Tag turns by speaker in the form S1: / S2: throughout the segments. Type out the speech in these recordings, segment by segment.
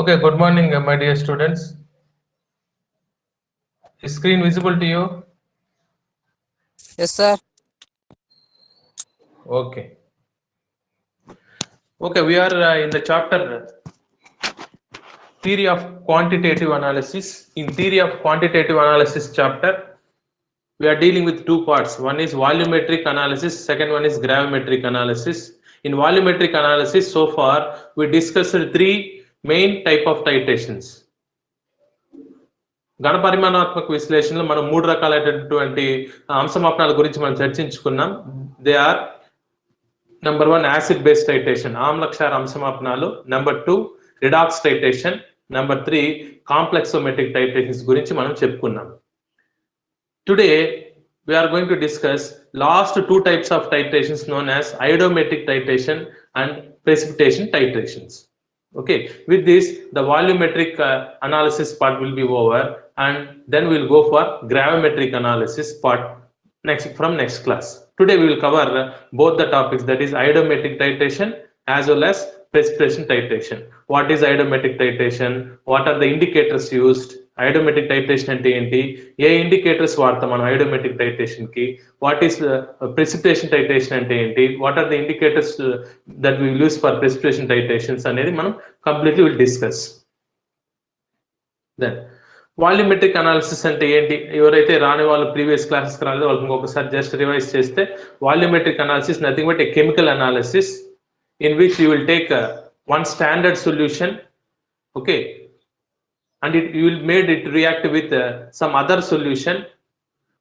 S1: Okay, good morning, my dear students. Is screen visible to you?
S2: Yes, sir.
S1: Okay. Okay, we are in the chapter Theory of Quantitative Analysis. In Theory of Quantitative Analysis chapter, we are dealing with two parts. One is volumetric analysis, second one is gravimetric analysis. In volumetric analysis, so far, we discussed three main type of titrations. గణపరిమాణాత్మక విశ్లేషణలో మనం మూడు రకాలైనటువంటి అంశమాపనాల గురించి మనం చర్చించుకున్నాం. They are number 1 acid base titration ఆమ్లక్షార అంశమాపనాలు, number 2 redox titration, number 3 complexometric titrations గురించి మనం చెప్పుకున్నాం. Today we are going to discuss last two types of titrations known as iodometric titration and precipitation titrations. Okay, with this the volumetric analysis part will be over, and then we'll go for gravimetric analysis part next class. Today we will cover both the topics, that is iodometric titration as well as precipitation titration. What is iodometric titration? What are the indicators used? Iodometric titration అంటే ఏంటి, ఏ indicators వాడతాం మనం iodometric titration కి, what is precipitation titration అంటే ఏంటి, what are the indicators that we use for precipitation titrations అనేది మనం completely will discuss. Then volumetric analysis అంటే ఏంటి, ఎవరైతే రాని వాళ్ళు ప్రీవియస్ క్లాసెస్కి రాలేదో వాళ్ళకి ఇంకొకసారి జస్ట్ రివైజ్ చేస్తే, volumetric analysis nothing but A chemical analysis in which you will take one standard solution, okay, and you will made it react with some other solution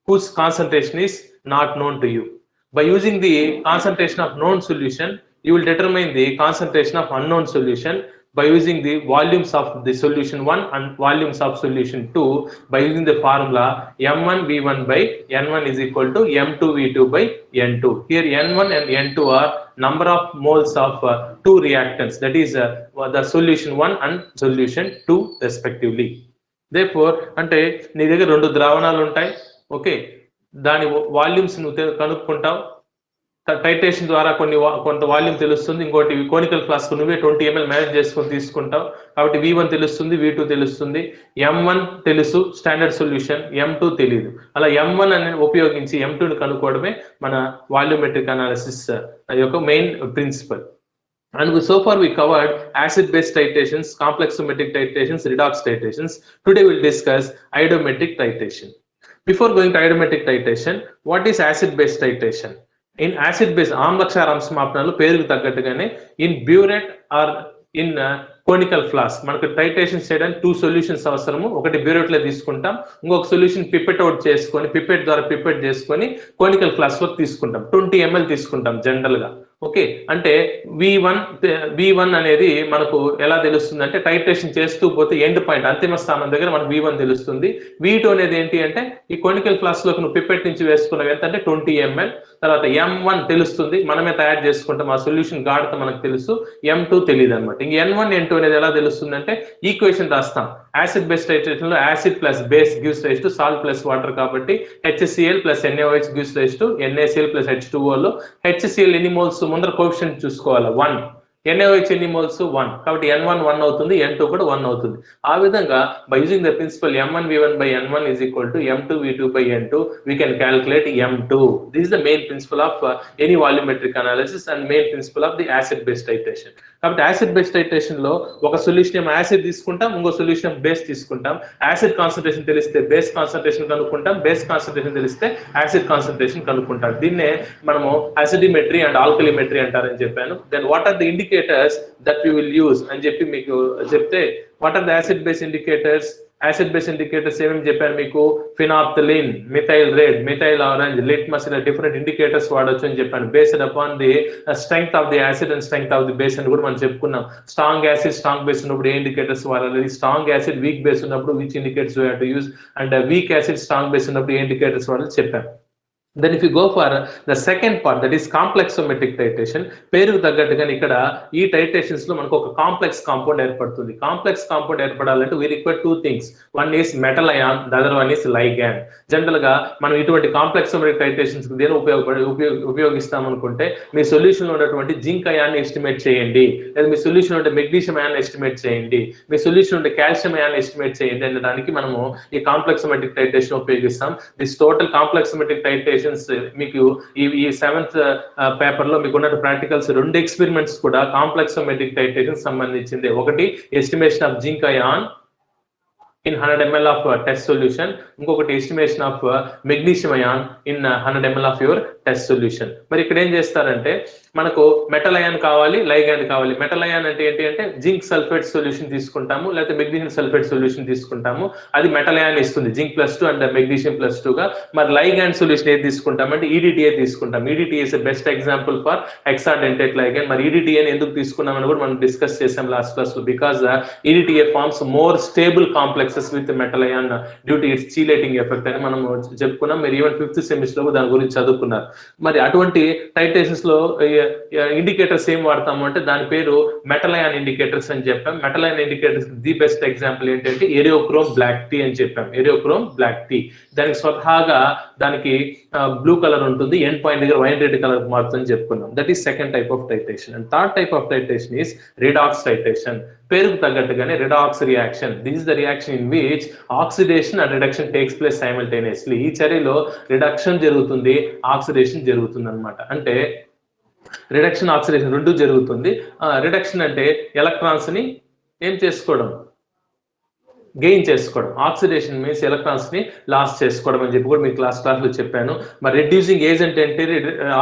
S1: whose concentration is not known to you. By using the concentration of known solution, you will determine the concentration of unknown solution by using the volumes of the solution 1 and volumes of solution 2 by using the formula m1v1 by n1 is equal to m2v2 by n2. Here n1 and n2 are number of moles of two reactants, that is the solution 1 and solution 2 respectively. Therefore అంటే నీ దగ్గర రెండు ద్రావణాలు ఉంటాయి, okay, దాని volumes నువ్వు కనుక్కుంటావు. Titration ద్వారా కొంత volume తెలుస్తుంది, ఇంకోటి కోనికల్ ఫ్లాస్క్ నువ్వే 20 ml మేనేజ్ చేసుకొని తీసుకుంటావు, కాబట్టి V1 తెలుస్తుంది, V2 తెలుస్తుంది, M1 తెలుసు స్టాండర్డ్ సొల్యూషన్, M2 తెలియదు. అలా M1 అనేది ఉపయోగించి M2ని కనుక్కోవడమే మన వాల్యూమెట్రిక్ అనాలిసిస్ యొక్క main principle. And so far we covered acid-base titrations, complexometric titrations, redox titrations. Today we'll discuss iodometric titration. Before going to iodometric titration, what is acid-base titration? In acid-base, ఆమ్లక్షార అంశమాపనాలు పేరుకు తగ్గట్టుగానే in burette or in conical flask మనకు titration చేయడానికి 2 solutions అవసరము. ఒకటి burette లో తీసుకుంటాం, ఇంకొక సొల్యూషన్ పిపెట్ అవుట్ చేసుకొని పిపెట్ ద్వారా పిపెట్ చేసుకొని కోనికల్ ఫ్లాస్క్ లో తీసుకుంటాం. 20 ml తీసుకుంటాం జనరల్ గా. ఓకే, అంటే V1 అనేది మనకు ఎలా తెలుస్తుంది అంటే టైట్రేషన్ చేస్తూ పోతే ఎండ్ పాయింట్ అంతిమ స్థానం దగ్గర మనకు V1 తెలుస్తుంది. V2 అనేది ఏంటి అంటే ఈ కోనికల్ ఫ్లాస్క్ లోకి నువ్వు పిపెట్ నుంచి వేసుకున్నవి ఎంత అంటే 20 ml. తర్వాత M1 తెలుస్తుంది, మనమే తయారు చేసుకుంటాం, ఆ సొల్యూషన్ గాఢత మనకు తెలుసు, M2 తెలియదు అనమాట. ఇంక N1 N2 అనేది ఎలా తెలుస్తుంది అంటే ఈక్వేషన్ రాస్తాం. యాసిడ్ బేస్ టైట్రేషన్ లో acid plus base gives rise to salt plus water, కాబట్టి HCl plus NaOH gives rise to NaCl plus H2O లో HCl ఎన్ని మోల్స్ ముందర కోఎఫిషియంట్ చూసుకోవాలి 1, NaOH ఎన్ని మోల్స్ 1, కాబట్టి N1 1 అవుతుంది, N2 కూడా 1 అవుతుంది. ఆ విధంగా by using the principle M1v1 by N1 is equal to M2v2 by N2 we can calculate M2. This is the main principle of any volumetric analysis and main principle of the acid base titration. కాబట్టి acid base titration లో ఒక solution ఏమో acid తీసుకుంటాం, ఇంకో solution base తీసుకుంటాం. Acid concentration తెలిస్తే base concentration కనుక్కుంటాం, base concentration తెలిస్తే యాసిడ్ కాన్సంట్రేషన్ కనుక్కుంటాం. దీన్నే మనము యాసిడిమెట్రీ అండ్ ఆల్కలిమెట్రీ అంటారని చెప్పాను. Then what are the indicators that we will use అని చెప్పి మీకు చెప్తే, what are the acid base indicators? Acid base indicators ఏమేమి చెప్పాను మీకు? Phenolphthalein, methyl red, methyl orange, litmus, ఇలా డిఫరెంట్ ఇండికేటర్స్ వాడొచ్చు అని చెప్పాను. Based upon the strength of the acid and strength of the base అని కూడా మనం చెప్పుకున్నాం. స్ట్రాంగ్ యాసిడ్ స్ట్రాంగ్ బేస్ ఉన్నప్పుడు ఏ ఇండికేటర్స్ వాడాలి, స్ట్రాంగ్ యాసిడ్ వీక్ బేస్ ఉన్నప్పుడు which indicators we have to use, and weak acid strong base ఉన్నప్పుడు ఏ ఇండికేటర్స్ వాడాలి చెప్పాను. Then if you go for the second part, that is complexometric titration, పేరుకు తగ్గట్టుగా ఇక్కడ ఈ టైట్రేషన్స్ లో మనకు ఒక కాంప్లెక్స్ కాంపౌండ్ ఏర్పడుతుంది. కాంప్లెక్స్ కాంపౌండ్ ఏర్పడాలంటే we require two things. One is metal ion, the other one is ligand. General గా మనం ఇటువంటి కాంప్లెక్సోమెట్రిక్ టైట్రేషన్స్ కి దేని ఉపయోగిస్తాం అనుకుంటే, మీ సొల్యూషన్ లో ఉన్నటువంటి జింక్ అయాన్ ఎస్టిమేట్ చేయండి, లేదా మీ సొల్యూషన్ ఉంటే మెగ్నీషియం అయాన్ ఎస్టిమేట్ చేయండి, మీ సొల్యూషన్ ఉంటే కాల్షియం అయాన్ ఎస్టిమేట్ చేయండి అనే దానికి మనము ఈ కాంప్లెక్సోమెట్రిక్ టైట్రేషన్ ఉపయోగిస్తాం. దిస్ టోటల్ కాంప్లెక్సోమెట్రిక్ టైట్రేషన్ మీకు ఈ 7th పేపర్ లో మీకు ఉన్న ప్రాక్టికల్స్ 2 ఎక్స్పెరిమెంట్స్ కూడా కాంప్లెక్సోమెట్రిక్ టైట్రేషన్ సంబంధించింది. ఒకటి estimation of zinc ion in 100 ml of test solution, ఇంకొకటి estimation of magnesium ion in 100 ml of your test solution. మరి ఇక్కడ ఏం చేస్తారంటే, మనకు మెటల్ అయాన్ కావాలి, లైగాండ్ కావాలి. మెటల్ అయాన్ అంటే ఏంటి అంటే జింక్ సల్ఫేట్ సొల్యూషన్ తీసుకుంటాము, లేకపోతే మెగ్నీషియం సల్ఫేట్ సొల్యూషన్ తీసుకుంటాము, అది మెటల్ అయాన్ ఇస్తుంది జింక్ +2 అండ్ మెగ్నీషియం +2 గా. మరి లైగాండ్ సొల్యూషన్ ఏది తీసుకుంటామంటే ఈడిటిఏ తీసుకుంటాం. EDTA is best example for hexadentate ligand. మరి ఈడిటిఏని ఎందుకు తీసుకున్నామని కూడా మనం డిస్కస్ చేసాం లాస్ట్ క్లాస్ లో. Because EDTA forms more stable complexes with metal ion due to its chelating effect అని మనం చెప్పుకున్నాం. మీరు ఈవెన్ 5th సెమిస్టర్ లో దాని గురించి చదువుకున్నారు. మరి అటువంటి టైట్రేషన్స్ లో ఇండికేటర్స్ ఏం వాడతాము అంటే, దాని పేరు మెటల్ అయాన్ ఇండికేటర్స్ అని చెప్పాం. Metal ion indicators the best example ఏంటంటే ఏరియోక్రోమ్ బ్లాక్ టీ అని చెప్పాం. ఏరియోక్రోమ్ బ్లాక్ టీ దానికి స్వతహాగా దానికి బ్లూ కలర్ ఉంటుంది, ఎండ్ పాయింట్ దగ్గర వైన్ రెడ్ కలర్ మారుతుందని చెప్పుకున్నాం. That is second type of titration. And third type of titration is redox titration. పేరుకు తగ్గట్టుగానే redox reaction. This is the reaction in which oxidation and reduction takes place simultaneously. ఈ చర్యలో reduction జరుగుతుంది, oxidation జరుగుతుంది అనమాట. అంటే రిడక్షన్ ఆక్సిడేషన్ రెండు జరుగుతుంది. రిడక్షన్ అంటే ఎలక్ట్రాన్స్ ని ఏం చేసుకోవడం, గెయిన్ చేసుకోవడం. ఆక్సిడేషన్ మీన్స్ ఎలక్ట్రాన్స్ ని లాస్ చేసుకోవడం అని చెప్పి కూడా మీకు క్లాస్ లో చెప్పాను. మరి రెడ్యూసింగ్ ఏజెంట్ అంటే,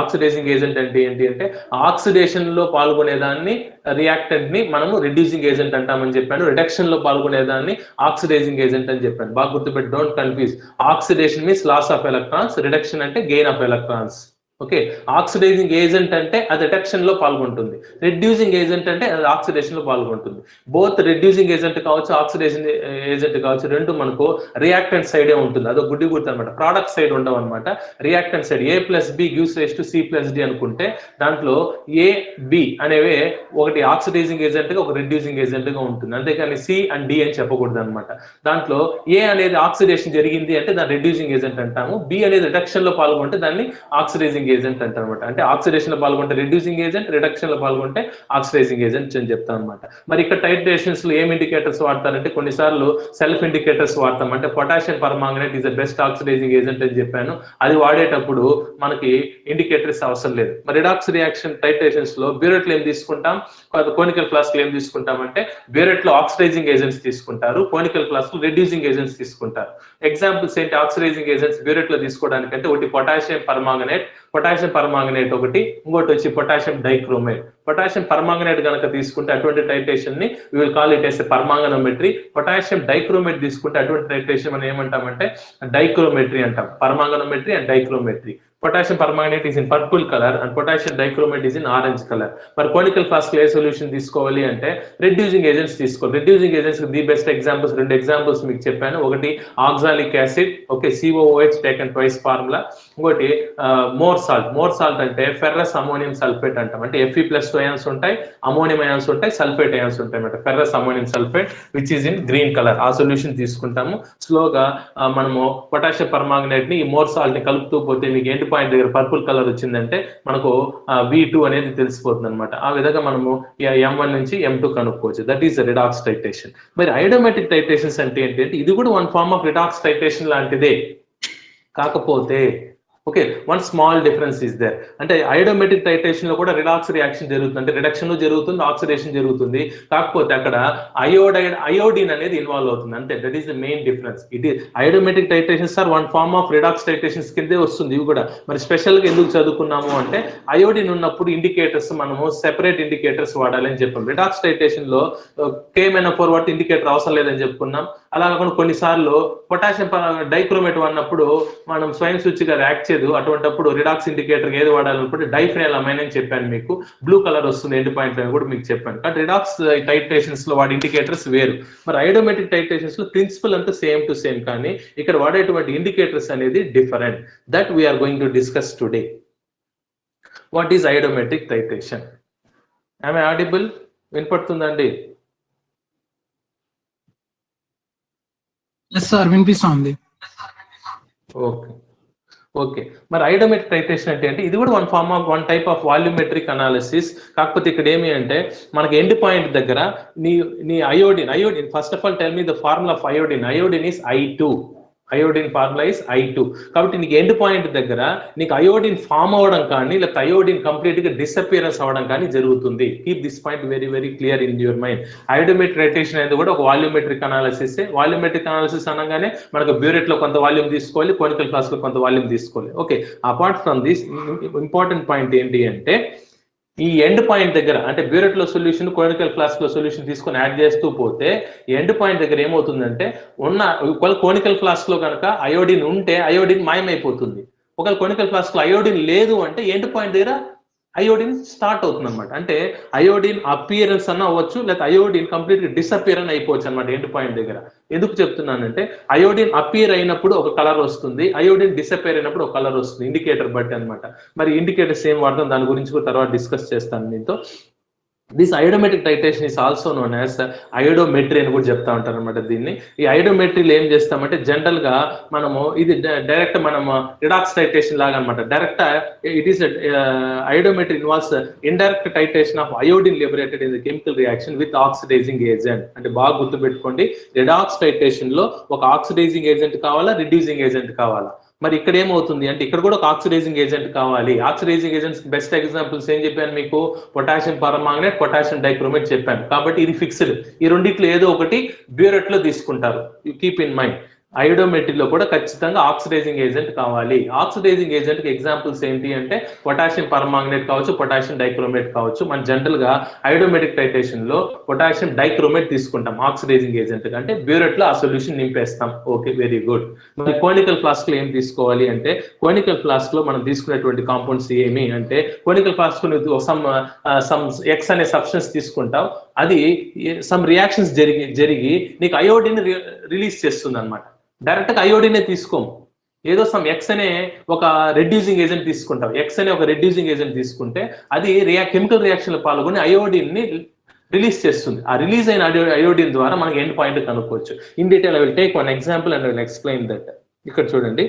S1: ఆక్సిడైజింగ్ ఏజెంట్ అంటే ఏంటి అంటే, ఆక్సిడేషన్ లో పాల్గొనేదాన్ని రియాక్టెంట్ ని మనము రెడ్యూసింగ్ ఏజెంట్ అంటామని చెప్పాను. రిడక్షన్ లో పాల్గొనేదాన్ని ఆక్సిడైజింగ్ ఏజెంట్ అని చెప్పాను. బాగా గుర్తుపెట్టి, don't confuse. Oxidation means loss of electrons, reduction అంటే gain of electrons. Okay, oxidizing agent అంటే అది రిడక్షన్ లో పాల్గొంటుంది, రెడ్యూసింగ్ ఏజెంట్ అంటే అది ఆక్సిడేషన్ లో పాల్గొంటుంది. బోత్ రెడ్యూసింగ్ ఏజెంట్ కావచ్చు, ఆక్సిడేషన్ ఏజెంట్ కావచ్చు, రెండు మనకు రియాక్టెంట్ సైడే ఉంటుంది. అదో గుడ్డి గుర్తు అనమాట. ప్రోడక్ట్ సైడ్ ఉండవు అనమాట. Reactant side A+B gives rise to C+D అనుకుంటే, దాంట్లో A, B అనేవి ఒకటి ఆక్సిడైజింగ్ ఏజెంట్ గా, ఒక రెడ్యూసింగ్ ఏజెంట్ గా ఉంటుంది. అంతేకాని C and D అని చెప్పకూడదు అనమాట. దాంట్లో A అనేది ఆక్సిడేషన్ జరిగింది అంటే దాన్ని రెడ్యూసింగ్ ఏజెంట్ అంటాము. B అనేది రిడక్షన్ లో పాల్గొంటే దాన్ని ఆక్సిడైజింగ్ ఏజెంట్ అంటారు అనమాట. అంటే ఆక్సిడేషన్ లో పాల్గొంటే రెడ్యూసింగ్ ఏజెంట్, రిడక్షన్ లో పాల్గొంటే ఆక్సిడైజింగ్ ఏజెంట్ అని చెప్తాం అనమాట. మరి ఇక్కడ టైట్రేషన్స్ లో ఏం ఇండికేటర్స్ వాడతారంటే, కొన్నిసార్లు సెల్ఫ్ ఇండికేటర్స్ వాడతాం. అంటే potassium permanganate is the best oxidising agent అని చెప్పాను. అది వాడేటప్పుడు మనకి ఇండికేటర్స్ అవసరం లేదు. మరి రిడాక్స్ రియాక్షన్ టైట్రేషన్స్ లో బ్యూరెట్ లో ఏం తీసుకుంటాం, కోనికల్ ఫ్లాస్క్ లో ఏం తీసుకుంటాం అంటే, బ్యూరెట్ లో ఆక్సిడైజింగ్ ఏజెంట్స్ తీసుకుంటారు, కోనికల్ ఫ్లాస్క్ లో రెడ్యూసింగ్ ఏజెంట్స్ తీసుకుంటారు. ఎగ్జాంపుల్స్ ఏంటి ఆక్సిడైజింగ్ ఏజెంట్స్ బ్యూరెట్ లో తీసుకోవడానికంటే, ఒకటి పొటాషియం పర్మాంగనేట్, పొటాషియం పర్మాంగనేట్ ఒకటి, ఇంకోటి వచ్చి పొటాషియం డైక్రోమేట్. పొటాషియం పర్మాంగనేట్ కనుక తీసుకుంటే అటువంటి టైట్రేషన్ ని we will call it as a permanganometry. Potassium dichromate తీసుకుంటే అటువంటి టైట్రేషన్ మనం ఏమంటామంటే డైక్రోమెట్రీ అంటాం. Permanganometry and dichrometry. Potassium permanganate is in purple color and potassium dichromate is in orange color. మరి conical flask ఏ సొల్యూషన్ తీసుకోవాలి అంటే reducing agents తీసుకోవాలి. Reducing agents the best examples, రెండు ఎగ్జాంపుల్స్ మీకు చెప్పాను. ఒకటి oxalic acid, okay, COOH taken twice formula. ఇంకోటి more salt. More salt అంటే ఫెర్రస్ అమోనియం సల్ఫేట్ అంటాం. అంటే Fe+2 అయాన్స్ ఉంటాయి, అమోనియం అయాన్స్ ఉంటాయి, సల్ఫేట్ అయాన్స్ ఉంటాయి అన్నమాట. Ferrous ammonium sulphate which is in green colour. ఆ సొల్యూషన్ తీసుకుంటాము. స్లోగా మనము పొటాషియం పర్మాంగనేట్ ని ఈ మోర్ సాల్ట్ ని కలుపుతూ పోతే మీకు ఎండ్ పాయింట్ దగ్గర పర్పుల్ కలర్ వచ్చిందంటే మనకు V2 అనేది తెలిసిపోతుంది అనమాట. ఆ విధంగా మనము M1 నుంచి M2 కనుక్కోవచ్చు. That is redox titration. మరి ఐడోమెట్రిక్ టైట్రేషన్స్ అంటే ఏంటంటే, ఇది కూడా one form of redox titration లాంటిదే. కాకపోతే okay, one small difference is there. అంటే ఐడోమెట్రిక్ టైట్రేషన్ లో కూడా రిడాక్స్ రియాక్షన్ జరుగుతుంది, అంటే రిడక్షన్ జరుగుతుంది, ఆక్సిడేషన్ జరుగుతుంది. కాకపోతే అక్కడ అయోడిన్ అనేది ఇన్వాల్వ్ అవుతుంది అంతే. That is the main difference. ఇది iodometric titrations are one form of redox titrations కిందే వస్తుంది ఇవి కూడా. మరి స్పెషల్ గా ఎందుకు చదువుకున్నాము అంటే, అయోడిన్ ఉన్నప్పుడు ఇండికేటర్స్ మనము సెపరేట్ ఇండికేటర్స్ వాడాలి అని చెప్పాం. రిడాక్స్ టైట్రేషన్ లో K-4 ఇండికేటర్ అవసరం లేదని చెప్పుకున్నాం. అలా కాకుండా కొన్నిసార్లు పొటాషియం డైక్రోమేట్ వాడినప్పుడు మనం స్వయం సూచిగా రియాక్ట్ చేయదు, అటువంటిప్పుడు రిడాక్స్ ఇండికేటర్ ఏది వాడాలన్నప్పుడు డైఫెనైలమైన్ అని చెప్పాను మీకు, బ్లూ కలర్ వస్తుంది ఎండ్ పాయింట్ అని కూడా మీకు చెప్పాను. కానీ రిడాక్స్ టైట్రేషన్స్ లో వాడే ఇండికేటర్స్ వేరు. మరి ఐడోమెట్రిక్ టైట్రేషన్స్ లో ప్రిన్సిపల్ అంతా సేమ్ టు సేమ్, కానీ ఇక్కడ వాడేటువంటి ఇండికేటర్స్ అనేది different. That we are going to discuss today. What is iodometric titration? ఆమె ఆడిబుల్? వినపడుతుందండి?
S3: ఎస్ సార్, వినిపిస్తుంది.
S1: Okay okay. మరి ఐడోమెట్రిక్ టైట్రేషన్ అంటే ఇది కూడా one type of volumetric analysis. కాకపోతే ఇక్కడ ఏమి అంటే మనకి ఎండ్ పాయింట్ దగ్గర నీ iodine first of all tell me the formula of iodine is I2. Iodine formula is I2. కాబట్టి నీకు ఎండ్ పాయింట్ దగ్గర నీకు అయోడిన్ ఫామ్ అవ్వడం కానీ లేకపోతే అయోడిన్ కంప్లీట్ గా డిసపియరెన్స్ అవ్వడం కానీ జరుగుతుంది. Keep this point very very clear in your mind. Iodometric titration అనేది కూడా ఒక వాల్యూమెట్రిక్ అనాలిసిస్. వాల్యూమెట్రిక్ అనాలిసిస్ అనగానే మనకు బ్యూరెట్ లో కొంత వాల్యూమ్ తీసుకోవాలి, కోనికల్ ఫ్లాస్క్ లో కొంత వాల్యూమ్ తీసుకోవాలి. Okay, apart from this important point ఏంటి అంటే ఈ ఎండ్ పాయింట్ దగ్గర అంటే బ్యూరెట్ లో సొల్యూషన్, కోనికల్ ఫ్లాస్క్ లో సొల్యూషన్ తీసుకొని యాడ్ చేస్తూ పోతే ఎండ్ పాయింట్ దగ్గర ఏమవుతుందంటే ఒకవేళ కోనికల్ ఫ్లాస్క్ లో కనుక అయోడిన్ ఉంటే అయోడిన్ మాయమైపోతుంది. ఒకవేళ కోనికల్ ఫ్లాస్క్ లో అయోడిన్ లేదు అంటే ఎండ్ పాయింట్ దగ్గర అయోడిన్ స్టార్ట్ అవుతుంది అనమాట. అంటే అయోడిన్ అపియరెన్స్ అన్న అవ్వచ్చు, లేకపోతే అయోడిన్ కంప్లీట్ గా డిసపియర్ అని అయిపోవచ్చు అనమాట ఎండ్ పాయింట్ దగ్గర. ఎందుకు చెప్తున్నానంటే అయోడిన్ అపియర్ అయినప్పుడు ఒక కలర్ వస్తుంది, అయోడిన్ డిసపియర్ అయినప్పుడు ఒక కలర్ వస్తుంది, ఇండికేటర్ బట్టి అనమాట. మరి ఇండికేటర్స్ ఏం వాడతాం దాని గురించి కూడా తర్వాత డిస్కస్ చేస్తాను మీతో. This iodometric titration is also known as iodometry అని కూడా చెప్తా ఉంటారు అనమాట. దీన్ని ఈ ఐడోమెట్రీలో ఏం చేస్తామంటే జనరల్ గా మనము ఇది డైరెక్ట్ మనము రిడాక్స్ టైట్రేషన్ లాగా అనమాట. Direct it is iodometry involves indirect titration of iodine liberated in the chemical reaction with oxidizing agent. అంటే బాగా గుర్తుపెట్టుకోండి, రిడాక్స్ టైట్రేషన్ లో ఒక ఆక్సిడైజింగ్ ఏజెంట్ కావాలా, రిడ్యూసింగ్ ఏజెంట్ కావాలా? మరి ఇక్కడ ఏమవుతుంది అంటే ఇక్కడ కూడా ఒక ఆక్సిడైజింగ్ ఏజెంట్ కావాలి. ఆక్సిడైజింగ్ ఏజెంట్స్ బెస్ట్ ఎగ్జాంపుల్స్ ఏం చెప్పాను మీకు? పొటాషియం పర్మాంగనేట్, పొటాషియం డైక్రోమేట్ చెప్పాను. కాబట్టి ఇది ఫిక్స్డ్. ఈ రెండిట్లో ఏదో ఒకటి బ్యూరెట్ లో తీసుకుంటారు. You keep in mind. ఐడోమెట్రీలో కూడా ఖచ్చితంగా ఆక్సిడైజింగ్ ఏజెంట్ కావాలి. ఆక్సిడైజింగ్ ఏజెంట్ కి ఎగ్జాంపుల్స్ ఏంటి అంటే పొటాషియం పర్మాంగనేట్ కావచ్చు, పొటాషియం డైక్రోమేట్ కావచ్చు. మన జనరల్ గా ఐడోమెట్రిక్ టైట్రేషన్ లో పొటాషియం డైక్రోమేట్ తీసుకుంటాం ఆక్సిడైజింగ్ ఏజెంట్, అంటే బ్యూరెట్ లో ఆ సొల్యూషన్ నింపేస్తాం. Okay, very good. మరి కోనికల్ ఫ్లాస్క్ లో ఏం తీసుకోవాలి అంటే కోనికల్ ఫ్లాస్క్ లో మనం తీసుకునేటువంటి కాంపౌండ్స్ ఏమి అంటే కోనికల్ ఫ్లాస్క్ సమ్ ఎక్స్ అనే సబ్స్టెన్స్ తీసుకుంటాం, అది సమ్ రియాక్షన్స్ జరిగి నీకు అయోడిన్ రిలీజ్ చేస్తుంది అనమాట. డైరెక్ట్ గా అయోడినే తీసుకోము, ఏదో సమ్ ఎక్స్ అనే ఒక రెడ్యూసింగ్ ఏజెంట్ తీసుకుంటాం. ఎక్స్ అనే ఒక రెడ్యూసింగ్ ఏజెంట్ తీసుకుంటే అది కెమికల్ రియాక్షన్ లో పాల్గొని అయోడిన్ ని రిలీజ్ చేస్తుంది. ఆ రిలీజ్ అయిన అయోడిన్ ద్వారా మనకి ఎండ్ పాయింట్ కనుక్కోవచ్చు. In detail I will take one example and I will explain that. ఇక్కడ చూడండి,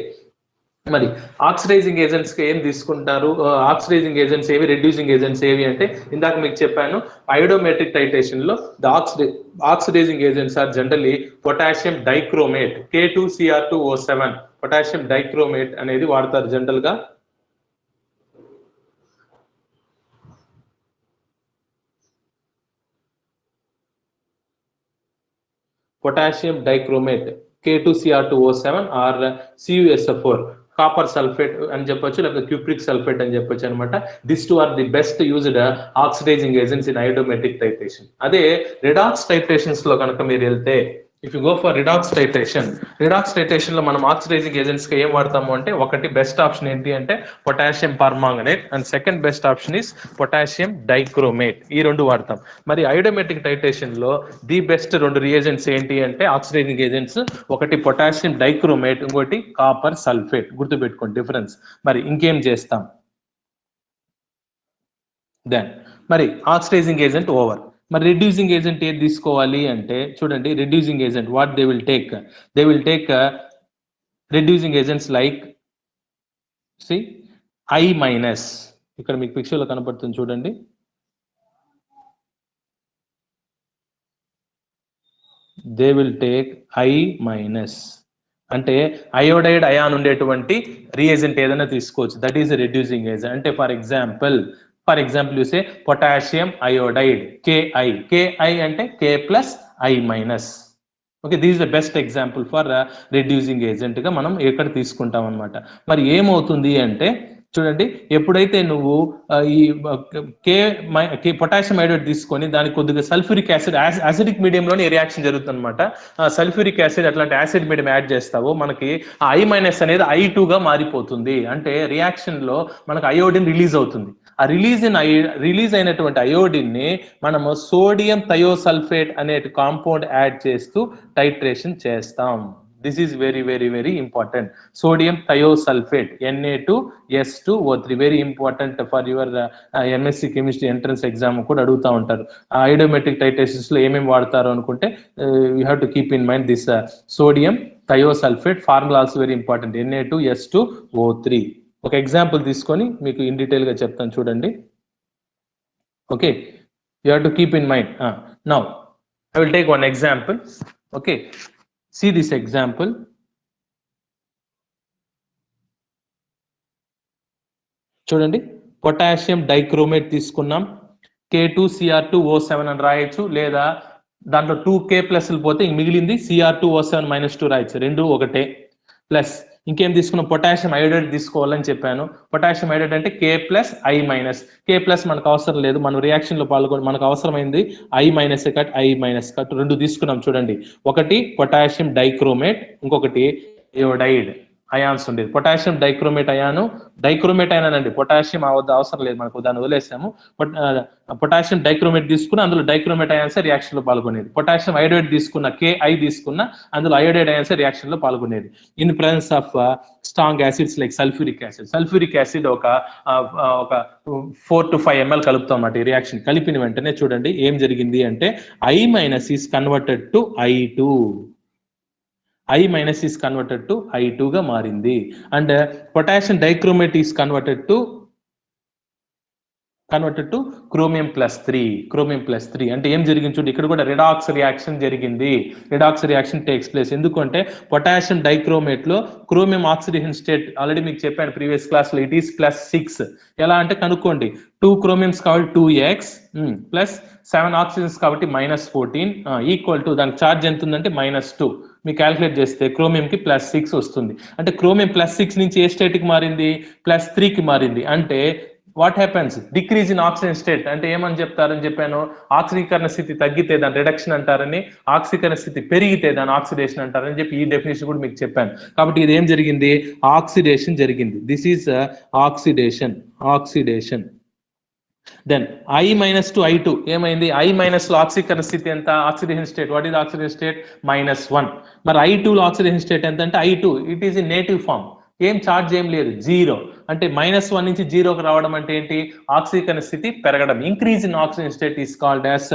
S1: మరి ఆక్సిడైజింగ్ ఏజెంట్స్ ఏం తీసుకుంటారు, ఆక్సిడైజింగ్ ఏజెంట్స్ ఏవి, రెడ్యూసింగ్ ఏజెంట్స్ ఏవి అంటే ఇందాక మీకు చెప్పాను ఐడోమెట్రిక్ టైట్రేషన్ లో the oxidising agents are generally potassium dichromate K2Cr2O7. Potassium dichromate అనేది వాడతారు జనరల్ గా. Potassium dichromate K2Cr2O7 or CuSO4, copper sulphate అని చెప్పొచ్చు, లేకపోతే క్యూప్రిక్ సల్ఫేట్ అని చెప్పొచ్చు అనమాట. This two are the best used oxidizing agents in iodometric titration. అదే రిడాక్స్ టైట్రేషన్స్ లో కనుక మీరు వెళ్తే, if you go for redox titration లో మనం ఆక్సిడైజింగ్ ఏజెంట్స్ కి ఏం వాడతాము అంటే ఒకటి బెస్ట్ ఆప్షన్ ఏంటి అంటే potassium permanganate and second best option is potassium dichromate. ఈ రెండు వాడతాం. మరి ఐడోమెట్రిక్ టైట్రేషన్ లో ది బెస్ట్ రెండు రియేజెంట్స్ ఏంటి అంటే ఆక్సిడైజింగ్ ఏజెంట్స్, ఒకటి పొటాషియం డైక్రోమేట్, ఇంకోటి కాపర్ సల్ఫేట్. గుర్తుపెట్టుకోండి డిఫరెన్స్. మరి ఇంకేం చేస్తాం దెన్, మరి ఆక్సిడైజింగ్ ఏజెంట్ ఓవర్. మరి రెడ్యూసింగ్ ఏజెంట్ ఏది తీసుకోవాలి అంటే చూడండి, reducing agent what they will take reducing agents like I-. ఇక్కడ మీకు పిక్చర్ లో కనపడుతుంది చూడండి, దే విల్ టేక్ I-. అంటే అయోడైడ్ అయాన్ ఉండేటువంటి రియేజెంట్ ఏదైనా తీసుకోవచ్చు, దట్ ఈస్ రెడ్యూసింగ్ ఏజెంట్. అంటే for example you say potassium iodide Ki అంటే K+I-. Okay, this the best example for reducing agent గా మనం ఎక్కడ తీసుకుంటాం అనమాట. మరి ఏమవుతుంది అంటే చూడండి, ఎప్పుడైతే నువ్వు ఈ కే పొటాషియం హైడ్రేట్ తీసుకొని దానికి కొద్దిగా సల్ఫ్యూరిక్ యాసిడ్, యాసిడిక్ మీడియంలోనే రియాక్షన్ జరుగుతుంది అనమాట. సల్ఫ్యూరిక్ యాసిడ్ అట్లాంటి యాసిడ్ మీడియం యాడ్ చేస్తావు, మనకి I- అనేది I2 గా మారిపోతుంది. అంటే రియాక్షన్ లో మనకు అయోడిన్ రిలీజ్ అవుతుంది. ఆ రిలీజ్ అయినటువంటి అయోడిన్ ని మనము సోడియం థయోసల్ఫేట్ అనే కాంపౌండ్ యాడ్ చేస్తూ టైట్రేషన్ చేస్తాం. This is very, very, very important. Sodium thiosulfate, Na2S2O3, very important for your MSc chemistry entrance exam కూడా అడుగుతా ఉంటారు. Iodometric titrations లో ఏమేమి వాడతారు అనుకుంటే you have to keep in mind this sodium thiosulfate formula also very important, Na2S2O3. ఒక example తీసుకొని మీకు ఇన్ డీటెయిల్ గా చెప్తాను చూడండి. Okay, you have to keep in mind. Now I will take one example. Okay, see this example. చూడండి, potassium dichromate తీసుకున్నాం, K2Cr2O7 అని రాయొచ్చు, లేదా దాంట్లో 2K+ పోతే మిగిలింది Cr2O7-2 రాయొచ్చు, రెండు ఒకటే. ప్లస్ ఇంకేం తీసుకున్నాం, పొటాషియం ఐడైడ్ తీసుకోవాలని చెప్పాను. పొటాషియం ఐడైడ్ అంటే K+I-, K+ మనకు అవసరం లేదు, మనం రియాక్షన్ లో పాల్గొని మనకు అవసరమైంది I- కట్ I- కట్ రెండు తీసుకున్నాం. చూడండి, ఒకటి పొటాషియం డైక్రోమేట్, ఇంకొకటి అయోడైడ్ అయాన్స్ ఉండేది. పొటాషియం డైక్రోమేట్ అయాను, డైక్రోమేట్ అయానండి, పొటాషియం అవసరం లేదు మనకు, దాన్ని వదిలేసాము. పొటాషియం డైక్రోమేట్ తీసుకున్న అందులో డైక్రోమేట్ అయాన్స్ రియాక్షన్ లో పాల్గొనేది. పొటాషియం అయోడైడ్ తీసుకున్న Ki తీసుకున్న అందులో అయోడైడ్ అయాన్స్ రియాక్షన్ లో పాల్గొనేది. In presence of strong acids like sulphuric acid. Sulphuric acid ఒక 4 to 5 ml కలుపుతాం అన్నమాట. ఈ రియాక్షన్ కలిపిన వెంటనే చూడండి ఏం జరిగింది అంటే I- is converted to I2. I- is converted to I2 గా మారింది. And potassium dichromate is converted to Chromium+3. అంటే ఏం జరిగింది చూడండి, ఇక్కడ కూడా రిడాక్స్ రియాక్షన్ జరిగింది. Redox reaction takes place. ఎందుకంటే పొటాషియం డైక్రోమేట్ లో క్రోమియం ఆక్సిడేషన్ స్టేట్ ఆల్రెడీ మీకు చెప్పాను ప్రీవియస్ క్లాస్ లో, ఇట్ ఈస్ +6. ఎలా అంటే కనుక్కోండి, 2 chromiums కాబట్టి 2x ప్లస్ 7 ఆక్సిజన్స్ కాబట్టి -14 ఈక్వల్ టు దానికి ఛార్జ్ ఎంత ఉందంటే -2. మీరు క్యాలిక్యులేట్ చేస్తే క్రోమియంకి +6 వస్తుంది. అంటే క్రోమియం +6 నుంచి ఏ స్టేట్కి మారింది, +3కి మారింది. అంటే what happens, decrease in oxygen state. అంటే ఏమని చెప్తారని చెప్పాను, ఆక్సీకరణ స్థితి తగ్గితే దాని రిడక్షన్ అంటారని, ఆక్సీకరణ స్థితి పెరిగితే దాని ఆక్సిడేషన్ అంటారని చెప్పి ఈ డెఫినేషన్ కూడా మీకు చెప్పాను. కాబట్టి ఇది ఏం జరిగింది, ఆక్సిడేషన్ జరిగింది. This is oxidation. Then I- to I2 ఏమైంది, I- లో ఆక్సీకరణ స్థితి ఎంత, oxidation state, what is oxidation state, -1. మరి I2 లో ఆక్సిడేషన్ స్టేట్ ఎంత అంటే I2 it is in native form, ఏం ఛార్జ్ ఏం లేదు, 0. అంటే -1 నుంచి 0కి రావడం అంటే ఏంటి, ఆక్సీకరణ స్థితి పెరగడం. Increase in oxygen state is called as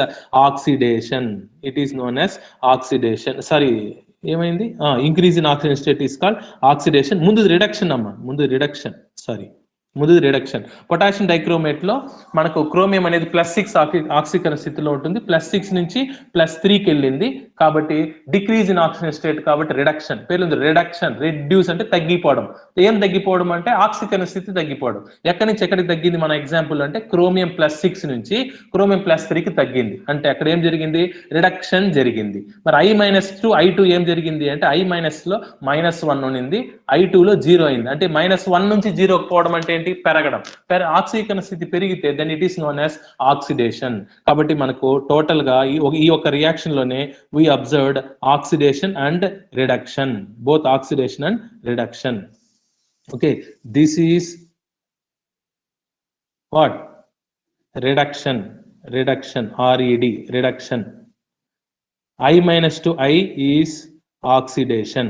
S1: oxidation. It is known as oxidation. Sorry, ఏమైంది, increase in oxygen state is called oxidation. ముందు రిడక్షన్ అమ్మా, ముందు రిడక్షన్. పొటాషియం డైక్రోమేట్ లో మనకు క్రోమియం అనేది +6 ఆక్సీకరణ స్థితిలో ఉంటుంది, +6 నుంచి +3కి వెళ్ళింది. కాబట్టి డిక్రీజ్ ఇన్ ఆక్సిజన్ స్టేట్ కాబట్టి రిడక్షన్. పేరు రిడక్షన్, రెడ్యూస్ అంటే తగ్గిపోవడం. ఏం తగ్గిపోవడం అంటే ఆక్సీకరణ స్థితి తగ్గిపోవడం. ఎక్కడి నుంచి ఎక్కడికి తగ్గింది మన ఎగ్జాంపుల్ అంటే క్రోమియం +6 నుంచి క్రోమియం +3కి తగ్గింది. అంటే అక్కడ ఏం జరిగింది, రిడక్షన్ జరిగింది. మరి I- to I2 ఏం జరిగింది అంటే I- లో -1 ఉన్నింది, I2 లో 0 అయింది. అంటే -1 నుంచి 0కి పోవడం అంటే ఏంటి, పెరగడం. ఆక్సీకరణ స్థితి పెరిగితే then it is known as oxidation. కాబట్టి మనకు టోటల్ గా ఈ యొక్క రియాక్షన్ లోనే we observed oxidation and reduction, both oxidation and reduction. Okay, this is what, reduction, reduction. I- to I is oxidation.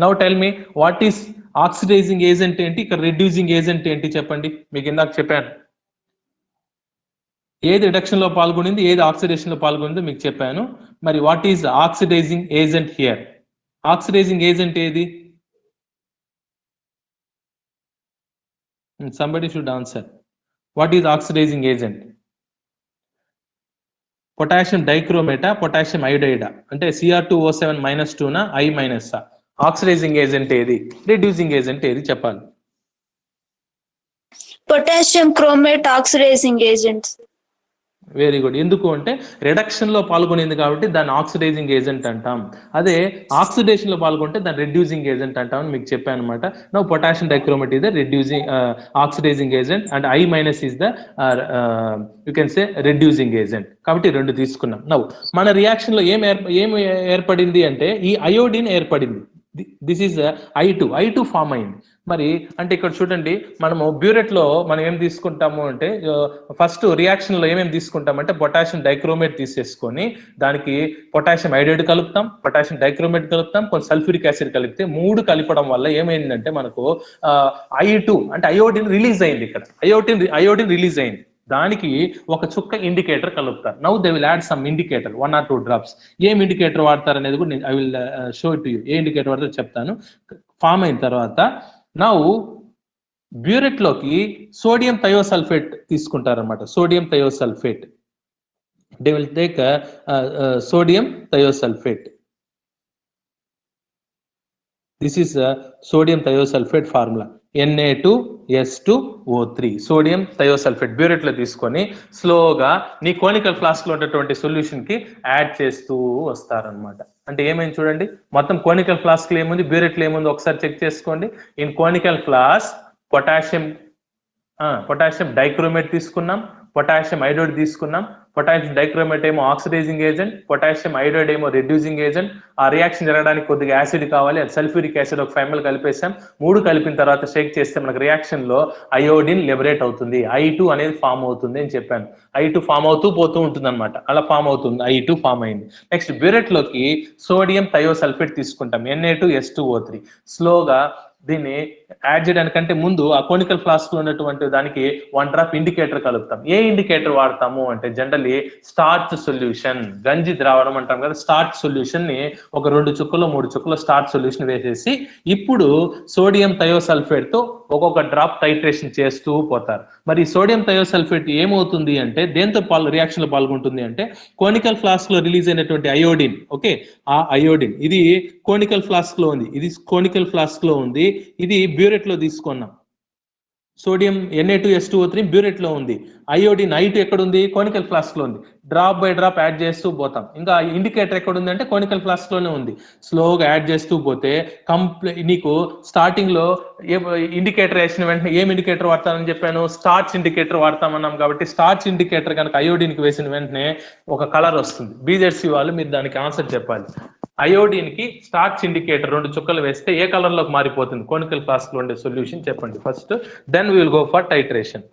S1: Now tell me, what is oxidising agent ఏంటి, ఇక్కడ reducing agent ఏంటి చెప్పండి. మీకు ఇందాక చెప్పాను ఏది రిడక్షన్ లో పాల్గొనింది, ఏది ఆక్సిడేషన్ లో పాల్గొనిందో మీకు చెప్పాను. మరి what is oxidizing agent here, oxidizing agent ఏది, somebody should answer. What is oxidizing agent? Potassium డైక్రోమేటా, పొటాషియం ఐడైడా, అంటే Cr2O7-2 నా I- ఆక్సిడైజింగ్ ఏజెంట్ ఏది, రెడ్యూసింగ్ ఏజెంట్ ఏది చెప్పాలి.
S3: Potassium chromate oxidizing agents.
S1: Very good. ఎందుకు అంటే రిడక్షన్ లో పాల్గొనింది కాబట్టి దాన్ని ఆక్సిడైజింగ్ ఏజెంట్ అంటాం. అదే ఆక్సిడేషన్ లో పాల్గొంటే దాన్ని రెడ్యూసింగ్ ఏజెంట్ అంటాం అని మీకు చెప్పాను అనమాట. No potassium dichromate is the reducing oxidising agent and I- is the you can say reducing agent. కాబట్టి రెండు తీసుకున్నాం. నౌ మన రియాక్షన్ లో ఏం ఏర్పడింది అంటే ఈ అయోడిన్ ఏర్పడింది. దిస్ ఈస్ I2 ఫామ్ అయింది. మరి అంటే ఇక్కడ చూడండి, మనము బ్యూరెట్ లో మనం ఏం తీసుకుంటాము అంటే ఫస్ట్ రియాక్షన్ లో ఏమేమి తీసుకుంటామంటే పొటాషియం డైక్రోమేట్ తీసేసుకొని దానికి పొటాషియం హైడ్రైడ్ కలుపుతాం, పొటాషియం డైక్రోమేట్ కలుపుతాం, కొంచెం సల్ఫ్యూరిక్ యాసిడ్ కలిపితే మూడు కలపడం వల్ల ఏమైందంటే మనకు I2 అంటే అయోడిన్ రిలీజ్ అయింది. ఇక్కడ అయోడిన్ రిలీజ్ అయింది. దానికి ఒక చుక్క ఇండికేటర్ కలుపుతారు. Now they will add some indicator 1 or 2 drops. ఏం ఇండికేటర్ వాడతారు అనేది కూడా I will show to you. ఏ ఇండికేటర్ వాడతారో చెప్తాను. ఫామ్ అయిన తర్వాత నౌ బ్యూరెట్ లోకి సోడియం థయోసల్ఫేట్ తీసుకుంటారన్నమాట. Sodium thiosulphate, they will take sodium thiosulphate. This is sodium thiosulphate formula Na2S2O3. Sodium thiosulphate burette లో తీసుకొని స్లోగా నీ కోనికల్ ఫ్లాస్క్ లో ఉన్నటువంటి సొల్యూషన్ కి యాడ్ చేస్తూ వస్తారనమాట. అంటే ఏమైంది చూడండి, మొత్తం కోనికల్ ఫ్లాస్క్ లో ఏముంది, బ్యూరెట్ లో ఏముంది ఒకసారి చెక్ చేసుకోండి. In conical flask potassium dichromate తీసుకున్నాం, పొటాషియం హైడ్రైడ్ తీసుకున్నాం. పొటాషియం డైక్రోమేట్ ఏమో ఆక్సిడైజింగ్ ఏజెంట్, పొటాషియం హైడ్రైడ్ ఏమో రెడ్యూసింగ్ ఏజెంట్. ఆ రియాక్షన్ జరగడానికి కొద్దిగా యాసిడ్ కావాలి, అది సల్ఫ్యూరిక్ యాసిడ్ ఒక 5 ml కలిపేసాం. మూడు కలిపిన తర్వాత షేక్ చేస్తే మనకు రియాక్షన్ లో అయోడిన్ లిబరేట్ అవుతుంది, I2 అనేది ఫామ్ అవుతుంది అని చెప్పాను. I2 ఫామ్ అవుతూ పోతూ ఉంటుంది అనమాట. అలా ఫామ్ అవుతుంది, I2 ఫామ్ అయింది. నెక్స్ట్ బ్యూరెట్ లోకి సోడియం థయోసల్ఫేట్ తీసుకుంటాం, Na2S2O3. స్లోగా దీన్ని యాడ్ చేయడానికంటే ముందు ఆ కోనికల్ ఫ్లాస్క్ లో ఉన్నటువంటి దానికి 1 drop ఇండికేటర్ కలుపుతాం. ఏ ఇండికేటర్ వాడతాము అంటే జనరల్లీ స్టార్చ్ సొల్యూషన్, గంజి ద్రావణం అంటాం కదా, స్టార్చ్ సొల్యూషన్ ని ఒక 2 చుక్కలు 3 చుక్కలు స్టార్చ్ సొల్యూషన్ వేసేసి ఇప్పుడు సోడియం థయోసల్ఫేట్ తో ఒక్కొక్క డ్రాప్ టైట్రేషన్ చేస్తూ పోతారు. మరి సోడియం థయోసల్ఫేట్ ఏమవుతుంది అంటే దేంతో రియాక్షన్ లో పాల్గొంటుంది అంటే కోనికల్ ఫ్లాస్క్ లో రిలీజ్ అయినటువంటి అయోడిన్. ఓకే, ఆ అయోడిన్ ఇది కోనికల్ ఫ్లాస్క్ లో ఉంది, ఇది కోనికల్ ఫ్లాస్క్ లో ఉంది, ఇది బ్యూరెట్ లో తీసుకున్నాం. సోడియం Na2S2O3 బ్యూరెట్ లో ఉంది, అయోడిన్ I2 ఎక్కడ ఉంది, కోనికల్ ఫ్లాస్క్ లో ఉంది. డ్రాప్ బై డ్రాప్ యాడ్ చేస్తూ పోతాం. ఇంకా ఇండికేటర్ ఎక్కడ ఉంది అంటే కోనికల్ ఫ్లాస్క్ లోనే ఉంది. స్లోగా యాడ్ చేస్తూ పోతే నీకు స్టార్టింగ్ లో ఇండికేటర్ వేసిన వెంటనే ఏం ఇండికేటర్ వాడతానని చెప్పాను, స్టార్చ్ ఇండికేటర్ వాడతామన్నాం. కాబట్టి స్టార్చ్ ఇండికేటర్ కనుక అయోడిన్ కి వేసిన వెంటనే ఒక కలర్ వస్తుంది. బీజెడ్సీ వాళ్ళు మీరు దానికి ఆన్సర్ చెప్పాలి. అయోడిన్ కి స్టార్చ్ ఇండికేటర్ 2 చుక్కలు వేస్తే ఏ కలర్ లోకి మారిపోతుంది కోనికల్ ఫ్లాస్క్ లో ఉండే సొల్యూషన్ చెప్పండి first, then we will go for titration.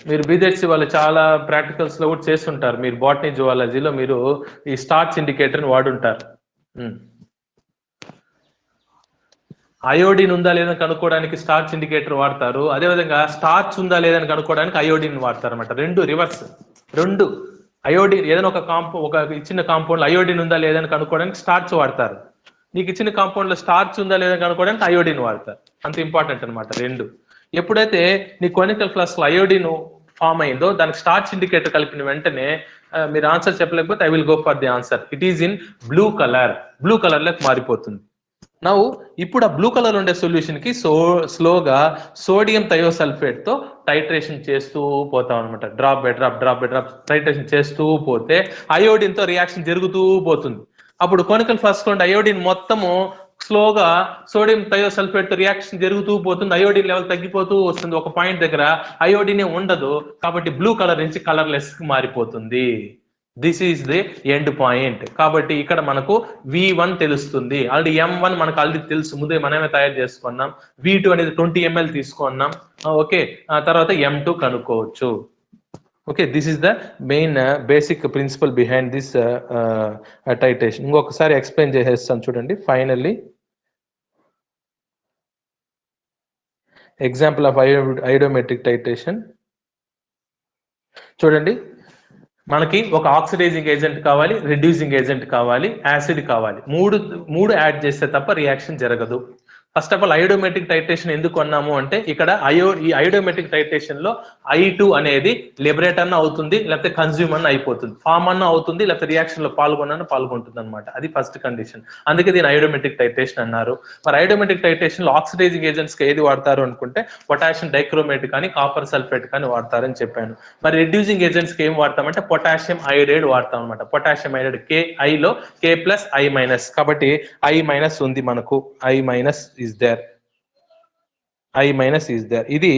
S1: మీరు బీజెడ్సీ వాళ్ళు చాలా ప్రాక్టికల్స్ లో కూడా చేస్తుంటారు. మీరు బాటనీ జువాలజీలో మీరు ఈ స్టార్చ్ ఇండికేటర్ ని వాడుంటారు. అయోడిన్ ఉందా లేదని కనుక్కోవడానికి స్టార్చ్ ఇండికేటర్ వాడతారు. అదేవిధంగా స్టార్చ్ ఉందా లేదని కనుక్కోవడానికి అయోడిన్ వాడతారు అనమాట. రెండు రివర్స్. రెండు అయోడిన్ ఏదైనా ఒక ఇచ్చిన కాంపౌండ్ అయోడిన్ ఉందా లేదని కనుక్కోవడానికి స్టార్చ్ వాడతారు. నీకు ఇచ్చిన కాంపౌండ్ లో స్టార్చ్ ఉందా లేదని కనుక్కోవడానికి అయోడిన్ వాడతారు. అంత ఇంపార్టెంట్ అనమాట రెండు. ఎప్పుడైతే నీ కోనికల్ ఫ్లాస్క్ లో అయోడిన్ ఫామ్ అయిందో దానికి స్టార్చ్ ఇండికేటర్ కలిపిన వెంటనే మీరు ఆన్సర్ చెప్పలేకపోతే I will go for the answer. It is in blue colour లోకి మారిపోతుంది. నౌ ఇప్పుడు ఆ బ్లూ కలర్ ఉండే సొల్యూషన్ కి స్లోగా సోడియం థయోసల్ఫేట్ తో టైట్రేషన్ చేస్తూ పోతాం అనమాట. డ్రాప్ బై డ్రాప్ టైట్రేషన్ చేస్తూ పోతే అయోడిన్ తో రియాక్షన్ జరుగుతూ పోతుంది. అప్పుడు కోనికల్ ఫ్లాస్క్ లో ఉండే అయోడిన్ మొత్తము స్లోగా సోడియం థయోసల్ఫేట్ తో రియాక్షన్ జరుగుతూ పోతుంది. అయోడిన్ లెవెల్ తగ్గిపోతూ వస్తుంది. ఒక పాయింట్ దగ్గర అయోడినే ఉండదు, కాబట్టి బ్లూ కలర్ నుంచి కలర్లెస్ కి మారిపోతుంది. This is the end point. కాబట్టి ఇక్కడ మనకు V1 తెలుస్తుంది. ఆల్రెడీ M1 మనకు ఆల్రెడీ తెలుసు, ముందే మనమే తయారు చేసుకున్నాం. V2 అనేది 20 ml తీసుకున్నాం. ఓకే, తర్వాత M2 కనుక్కోవచ్చు. Okay, this is the main basic principle behind this titration. ఇంకొకసారి ఎక్స్ప్లెయిన్ చేసేస్తాను చూడండి. ఫైనల్లీ ఎగ్జాంపుల్ ఆఫ్ ఐడోమెట్రిక్ టైట్రేషన్ చూడండి. మనకి ఒక ఆక్సిడైజింగ్ ఏజెంట్ కావాలి, రెడ్యూసింగ్ ఏజెంట్ కావాలి, యాసిడ్ కావాలి. మూడు యాడ్ చేస్తే తప్ప రియాక్షన్ జరగదు. ఫస్ట్ ఆఫ్ ఆల్ అయోడోమెట్రిక్ టైట్రేషన్ ఎందుకు అన్నాము అంటే ఇక్కడ ఈ అయోడోమెట్రిక్ టైట్రేషన్ లో I2 అనేది లిబరేట్ అన్న అవుతుంది, లేకపోతే కన్జ్యూమ్ అన్న అయిపోతుంది, ఫామ్ అన్న అవుతుంది, లేకపోతే రియాక్షన్ లో పాల్గొంటుంది అనమాట. అది ఫస్ట్ కండిషన్. అందుకే దీని అయోడోమెట్రిక్ టైట్రేషన్ అన్నారు. మరి అయోడోమెట్రిక్ టైట్రేషన్ లో ఆక్సిడైజింగ్ ఏజెంట్స్ కి ఏది వాడతారు అనుకుంటే పొటాషియం డైక్రోమేట్ కానీ కాపర్ సల్ఫేట్ కానీ వాడతారని చెప్పాను. మరి రెడ్యూసింగ్ ఏజెంట్స్ కి ఏం వాడతామంటే పొటాషియం అయోడైడ్ వాడతాం అనమాట. పొటాషియం అయోడైడ్ Ki లో K+I-, కాబట్టి I- ఉంది మనకు, I- is there, I- is there. ఇది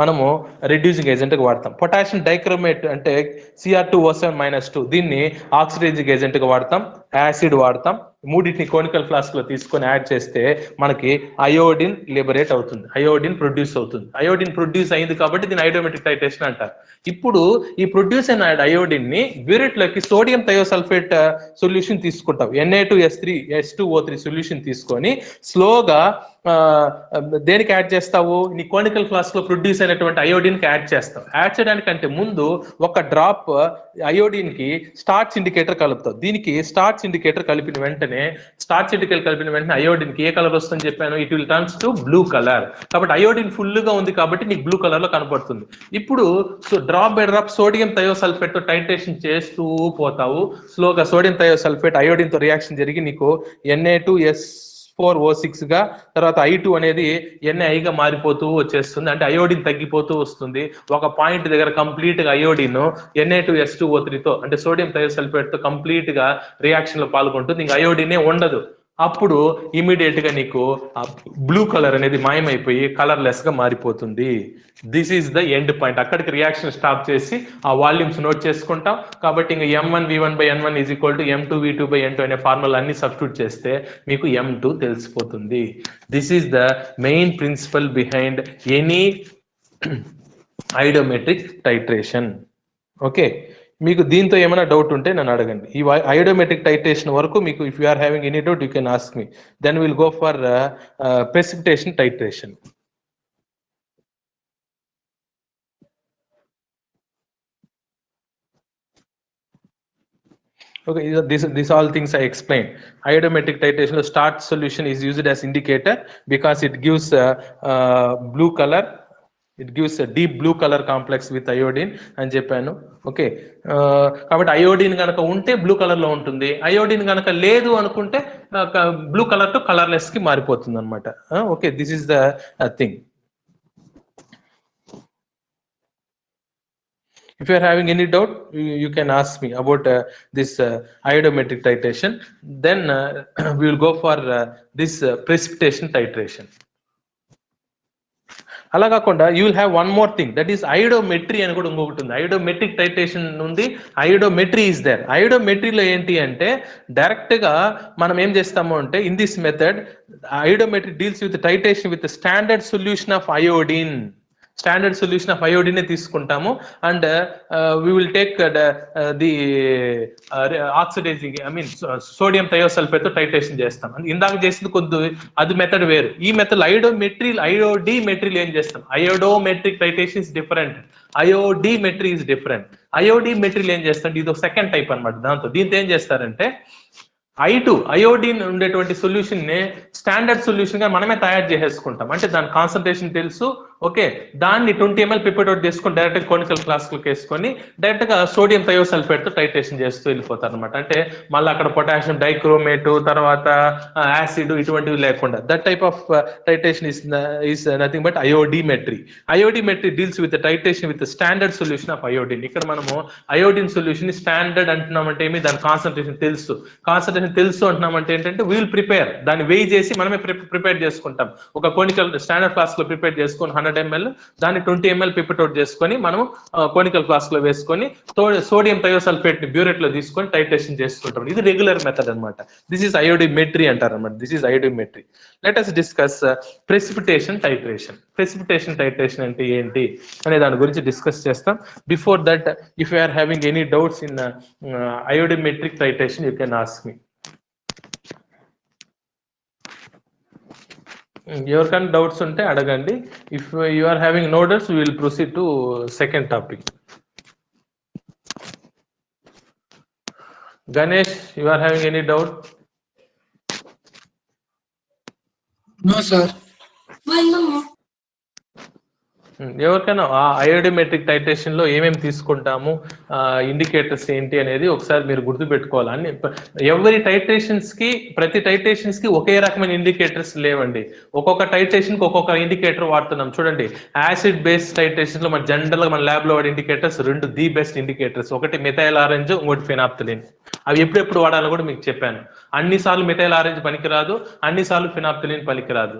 S1: మనము రెడ్యూసింగ్ ఏజెంట్ గా వాడతాం. పొటాషియం డైక్రోమేట్ అంటే Cr2O7-2, దీన్ని ఆక్సిడైజింగ్ ఏజెంట్ గా వాడతాం, యాసిడ్ వాడతాం. మూడింటిని కోనికల్ ఫ్లాస్క్ లో తీసుకొని యాడ్ చేస్తే మనకి అయోడిన్ లిబరేట్ అవుతుంది, అయోడిన్ ప్రొడ్యూస్ అవుతుంది. అయోడిన్ ప్రొడ్యూస్ అయింది కాబట్టి దీని అయోడోమెట్రిక్ టైట్రేషన్ అంటారు. ఇప్పుడు ఈ ప్రొడ్యూస్ అయిన అయోడిన్ ని బ్యూరేట్ లోకి సోడియం థయోసల్ఫేట్ సొల్యూషన్ తీసుకుంటాం, Na2S3S2O3 సొల్యూషన్ తీసుకొని స్లోగా దేనికి యాడ్ చేస్తావు, నీ కోనికల్ ఫ్లాస్క్ లో ప్రొడ్యూస్ అయినటువంటి అయోడిన్ కి యాడ్ చేస్తావు. యాడ్ చేయడానికంటే ముందు ఒక డ్రాప్ అయోడిన్ కి స్టార్చ్ ఇండికేటర్ కలుపుతావు. దీనికి స్టార్చ్ ఇండికేటర్ కలిపిన వెంటనే అయోడిన్ కి ఏ కలర్ వస్తుందని చెప్పాను, it will turns to blue colour. కాబట్టి అయోడిన్ ఫుల్ గా ఉంది కాబట్టి నీకు బ్లూ కలర్ లో కనపడుతుంది. ఇప్పుడు drop by drop sodium thiosulphate తో టైట్రేషన్ చేస్తూ పోతావు. స్లోగా సోడియం థయోసల్ఫేట్ అయోడిన్ తో రియాక్షన్ జరిగి నీకు Na2S4O6 గా, తర్వాత I2 అనేది Na గా మారిపోతూ వచ్చేస్తుంది. అంటే అయోడిన్ తగ్గిపోతూ వస్తుంది. ఒక పాయింట్ దగ్గర కంప్లీట్ గా అయోడిన్ Na2S2O3 తో అంటే సోడియం థయోసల్ఫేట్ తో కంప్లీట్ గా రియాక్షన్ లో పాల్గొంటుంది, ఇంకా అయోడినే ఉండదు. అప్పుడు ఇమీడియట్ గా నీకు బ్లూ కలర్ అనేది మాయమైపోయి కలర్లెస్ గా మారిపోతుంది. This is the end point. అక్కడికి రియాక్షన్ స్టాప్ చేసి ఆ వాల్యూమ్స్ నోట్ చేసుకుంటాం. కాబట్టి ఇంకా M1V1/N1 = M2V2/N2 అనే ఫార్ములా అన్ని సబ్స్టిట్యూట్ చేస్తే మీకు M2 తెలిసిపోతుంది. This is the main principle behind any iodometric titration. Okay, మీకు దీంతో ఏమైనా డౌట్ ఉంటే నన్ను అడగండి. ఈ అయోడోమెట్రిక్ టైట్రేషన్ వరకు మీకు if you are having any doubt you can ask me, then will go for precipitation titration. Okay, these all things I explained. Iodometric titration, the start solution is used as indicator because it gives blue color. It gives a deep blue color complex with iodine అని చెప్పాను. Okay, కాబట్టి iodine కనుక ఉంటే blue colour లో ఉంటుంది, iodine కనుక లేదు అనుకుంటే బ్లూ కలర్ టు కలర్లెస్ కి మారిపోతుంది అనమాట. Okay, this is the thing. If you are having any doubt, you can ask me about this iodometric titration. Then we will go for this precipitation titration. అలా కాకుండా you will have one more thing, that is iodometry అని కూడా ఇంకొకటి ఉంది. అయోడోమెట్రిక్ titration ఉంది, అయోడోమెట్రీ is there. అయోడోమెట్రీలో ఏంటి అంటే direct గా మనం ఏం చేస్తాము అంటే in this method iodometry deals with titration with standard solution of iodine. Standard solution of iodine తీసుకుంటాము and we will take the oxidizing sodium thiosulphate తో టైట్రేషన్ చేస్తాం. ఇందాక చేసింది కొద్ది అది మెథడ్ వేరు. ఈ మెథడ్ అయోడోమెట్రీలో ఏం చేస్తాం, iodometric titration is different, iodimetry is different. అయోడీమెట్రీలో ఏం చేస్తాం, ఇది ఒక సెకండ్ టైప్ అనమాట. దీంతో ఏం చేస్తారంటే I2 అయోడిన్ ఉండేటువంటి సొల్యూషన్ ని స్టాండర్డ్ సొల్యూషన్ గా మనమే తయారు చేసేసుకుంటాం. అంటే దాని కాన్సన్ట్రేషన్ తెలుసు. ఓకే, దాన్ని 20 ml పిపెటోట్ తీసుకొని డైరెక్ట్ కోనికల్ ఫ్లాస్క్ లోకి వేసుకొని డైరెక్ట్ గా సోడియం థయోసల్ఫేట్ తో టైట్రేషన్ చేస్తూ వెళ్ళిపోతారు అనమాట. అంటే మళ్ళీ అక్కడ పొటాషియం డైక్రోమేట్ తర్వాత యాసిడ్ ఇటువంటివి లేకుండా that type of titration is nothing but iodimetry. Iodimetry deals with titration with standard solution of iodine. ఇక్కడ మనము అయోడిన్ సొల్యూషన్ ని స్టాండర్డ్ అంటున్నామంటే ఏమి, దాని కాన్సన్ట్రేషన్ తెలుసు. కాన్సన్ట్రేషన్ తెలుసు అంటున్నామంటే ఏంటంటే వీల్ ప్రిపేర్, దాన్ని వెయి చేసి మనమే ప్రిపేర్ చేసుకుంటాం. ఒక కోనికల్ స్టాండర్డ్ ఫ్లాస్క్ లో ప్రిపేర్ చేసుకొని 100 ml దాన్ని 20 ml పిపెటోట్ చేసుకొని మనం కోనికల్ ఫ్లాస్క్ లో వేసుకొని సోడియం థయోసల్ఫేట్ ని బ్యూరేట్ లో తీసుకొని టైట్రేషన్ చేసుకుంటాం. ఇది రెగ్యులర్ మెథడ్ అనమాట. దిస్ ఈస్ అయోడోమెట్రీ అంటారు అనమాట. This is iodometry. Let us discuss precipitation titration. Precipitation titration అంటే ఏంటి అనే దాని గురించి డిస్కస్ చేస్తాం. Before that if you are having any doubts in iodometric titration you can ask me. ఎవరికైనా డౌట్స్ ఉంటే అడగండి. If you are having no doubts we will proceed to second topic. Ganesh, you are having any doubt?
S3: No, sir.
S1: ఎవరికైనా ఆ అయోడోమెట్రిక్ titration లో ఏమేమి తీసుకుంటాము, indicators ఏంటి అనేది ఒకసారి మీరు గుర్తు పెట్టుకోవాలి. అన్ని ఎవరి టైట్రేషన్స్ కి, ప్రతి టైట్రేషన్స్ కి ఒకే రకమైన ఇండికేటర్స్ లేవండి. ఒక్కొక్క టైట్రేషన్ కి ఒక్కొక్క ఇండికేటర్ వాడుతున్నాం. చూడండి, యాసిడ్ బేస్ టైట్రేషన్ లో మన జనరల్ గా మన ల్యాబ్ లో వాడే ఇండికేటర్స్ రెండు ది బెస్ట్ ఇండికేటర్స్. ఒకటి మిథైల్ ఆరెంజ్, ఇంకోటి ఫినాప్థలిన్. అవి ఎప్పుడెప్పుడు వాడాలో కూడా మీకు చెప్పాను. అన్నిసార్లు మిథైల్ ఆరెంజ్ పనికిరాదు, అన్నిసార్లు ఫినాప్థలిన్ పనికిరాదు,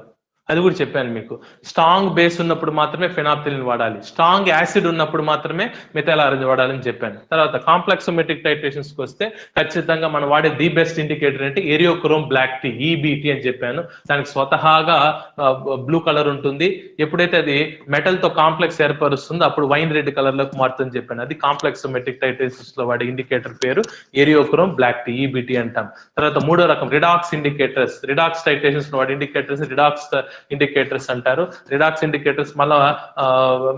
S1: అది కూడా చెప్పాను మీకు. స్ట్రాంగ్ బేస్ ఉన్నప్పుడు మాత్రమే ఫినాప్థలిన్ వాడాలి, స్ట్రాంగ్ యాసిడ్ ఉన్నప్పుడు మాత్రమే మిథైల్ ఆరెంజ్ వాడాలని చెప్పాను. తర్వాత కాంప్లెక్సోమెట్రిక్ టైట్రేషన్స్కి వస్తే ఖచ్చితంగా మనం వాడే ది బెస్ట్ ఇండికేటర్ అంటే ఏరియోక్రోమ్ బ్లాక్ టీ, ఈబీటీ అని చెప్పాను. దానికి స్వతహాగా బ్లూ కలర్ ఉంటుంది. ఎప్పుడైతే అది మెటల్ తో కాంప్లెక్స్ ఏర్పరుస్తుందో అప్పుడు వైన్ రెడ్ కలర్ లోకి మారుతుందని చెప్పాను. అది కాంప్లెక్సోమెట్రిక్ టైట్రేషన్స్ లో వాడే ఇండికేటర్ పేరు ఏరియోక్రోమ్ బ్లాక్ టీ, ఈబీటీ అంటాం. తర్వాత మూడో రకం రిడాక్స్ ఇండికేటర్స్. రిడాక్స్ టైట్రేషన్స్ లో వాడే ఇండికేటర్స్ రిడాక్స్ ఇండికేటర్స్ అంటారు. రిడాక్స్ ఇండికేటర్స్ మళ్ళా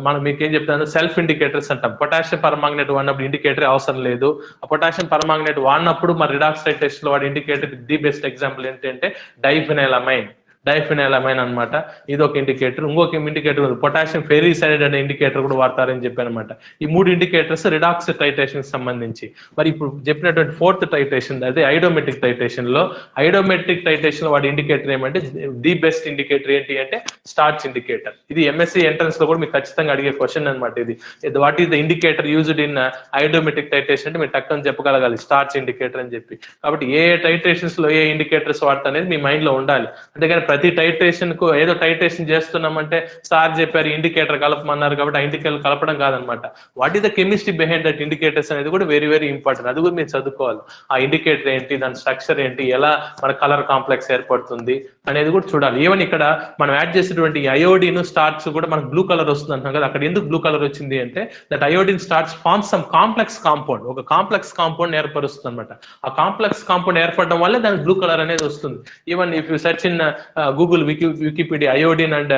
S1: మనం మీకు ఏం చెప్తాను, సెల్ఫ్ ఇండికేటర్స్ అంటాం. పొటాషియం పర్మాంగనేట్ వాడినప్పుడు ఇండికేటర్ అవసరం లేదు. ఆ పొటాషియం పర్మాంగనేట్ వాడినప్పుడు మన రిడాక్స్ టైట్రేషన్ లో వాడే ఇండికేటర్ ది బెస్ట్ ఎగ్జాంపుల్ ఏంటంటే డైఫినైలమైన్. డైఫినైలమైన్ అనమాట, ఇది ఒక ఇండికేటర్. ఇంకొక ఇండికేటర్ పొటాషియం ఫెరిసైడ్ అనే ఇండికేటర్ కూడా వాడతారని చెప్పాను అనమాట. ఈ మూడు ఇండికేటర్స్ రిడాక్స్ టైట్రేషన్ సంబంధించి. మరి ఇప్పుడు చెప్పినటువంటి ఫోర్త్ టైట్రేషన్, అదే ఐడోమెట్రిక్ టైట్రేషన్ లో. ఐడోమెట్రిక్ టైట్రేషన్ వాడి ఇండికేటర్ ఏమంటే ది బెస్ట్ ఇండికేటర్ ఏంటి అంటే స్టార్చ్ ఇండికేటర్. ఇది ఎంఎస్సి ఎంట్రన్స్ లో కూడా మీకు ఖచ్చితంగా అడిగే క్వశ్చన్ అనమాట. ఇది what is the indicator used in iodometric titration అంటే మీరు టక్కని చెప్పగలగాలి, స్టార్చ్ ఇండికేటర్ అని చెప్పి. కాబట్టి ఏ టైట్రేషన్స్ లో ఏ ఇండికేటర్స్ వాడతా అనేది మీ మైండ్ లో ఉండాలి. అంతేగాని ప్రతి టైట్రేషన్ కు ఏదో టైట్రేషన్ చేస్తున్నామంటే సార్ చెప్పారు ఇండికేటర్ కలపమన్నారు కాబట్టి ఆ ఇండికేటర్ కలపడం కాదనమాట. What is the chemistry behind that indicators అనేది కూడా వెరీ వెరీ ఇంపార్టెంట్. అది కూడా మీరు చదువుకోవాలి. ఆ ఇండికేటర్ ఏంటి, దాని స్ట్రక్చర్ ఏంటి, ఎలా మన కలర్ కాంప్లెక్స్ ఏర్పడుతుంది అనేది కూడా చూడాలి. ఈవెన్ ఇక్కడ మనం యాడ్ చేసేటువంటి అయోడిన్ స్టార్చ్ కూడా మనకు బ్లూ కలర్ వస్తుంది అంటున్నాం కదా, అక్కడ ఎందుకు బ్లూ కలర్ వచ్చింది అంటే that iodine starch form some complex compound, ఒక కాంప్లెక్స్ కాంపౌండ్ ఏర్పరుస్తుంది అనమాట. ఆ కాంప్లెక్స్ కాంపౌండ్ ఏర్పడడం వల్ల దానికి బ్లూ కలర్ అనేది వస్తుంది. Even if you search in Google Wikipedia iodine and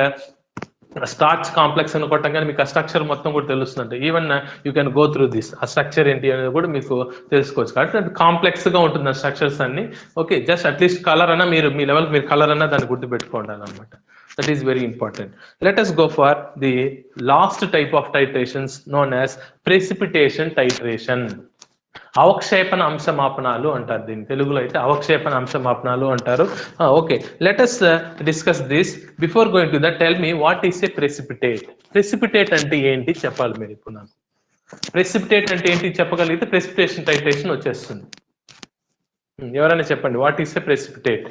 S1: starch complex అని కొట్టంగానే మీకు ఆ స్ట్రక్చర్ మొత్తం కూడా తెలుస్తుంది. Even you can go through this, ఆ స్ట్రక్చర్ ఏంటి అనేది కూడా మీకు తెలుసుకోవచ్చు. కాబట్టి అది కాంప్లెక్స్ గా ఉంటుంది ఆ స్ట్రక్చర్స్ అన్ని. ఓకే, జస్ట్ అట్లీస్ట్ కలర్ అన్నా మీరు మీ లెవెల్ మీరు కలర్ అన్నా దాన్ని గుర్తుపెట్టుకోండి అనమాట. That is very important. Let us go for the last type of titrations known as precipitation titration. అవక్షేపణ అంశమాపనాలు అంటారు దీన్ని, తెలుగులో అయితే అవక్షేపణ అంశమాపనాలు అంటారు. Okay, let us discuss this. Before going to that, tell me what is a precipitate. Precipitate అంటే ఏంటి చెప్పాలి మీరు ఇప్పుడు నాకు. ప్రెసిపిటేట్ అంటే ఏంటి చెప్పగలిగితే ప్రెసిపిటేషన్ టైట్రేషన్ వచ్చేస్తుంది. ఎవరైనా చెప్పండి, వాట్ ఈస్ ఏ ప్రెసిపిటేట్?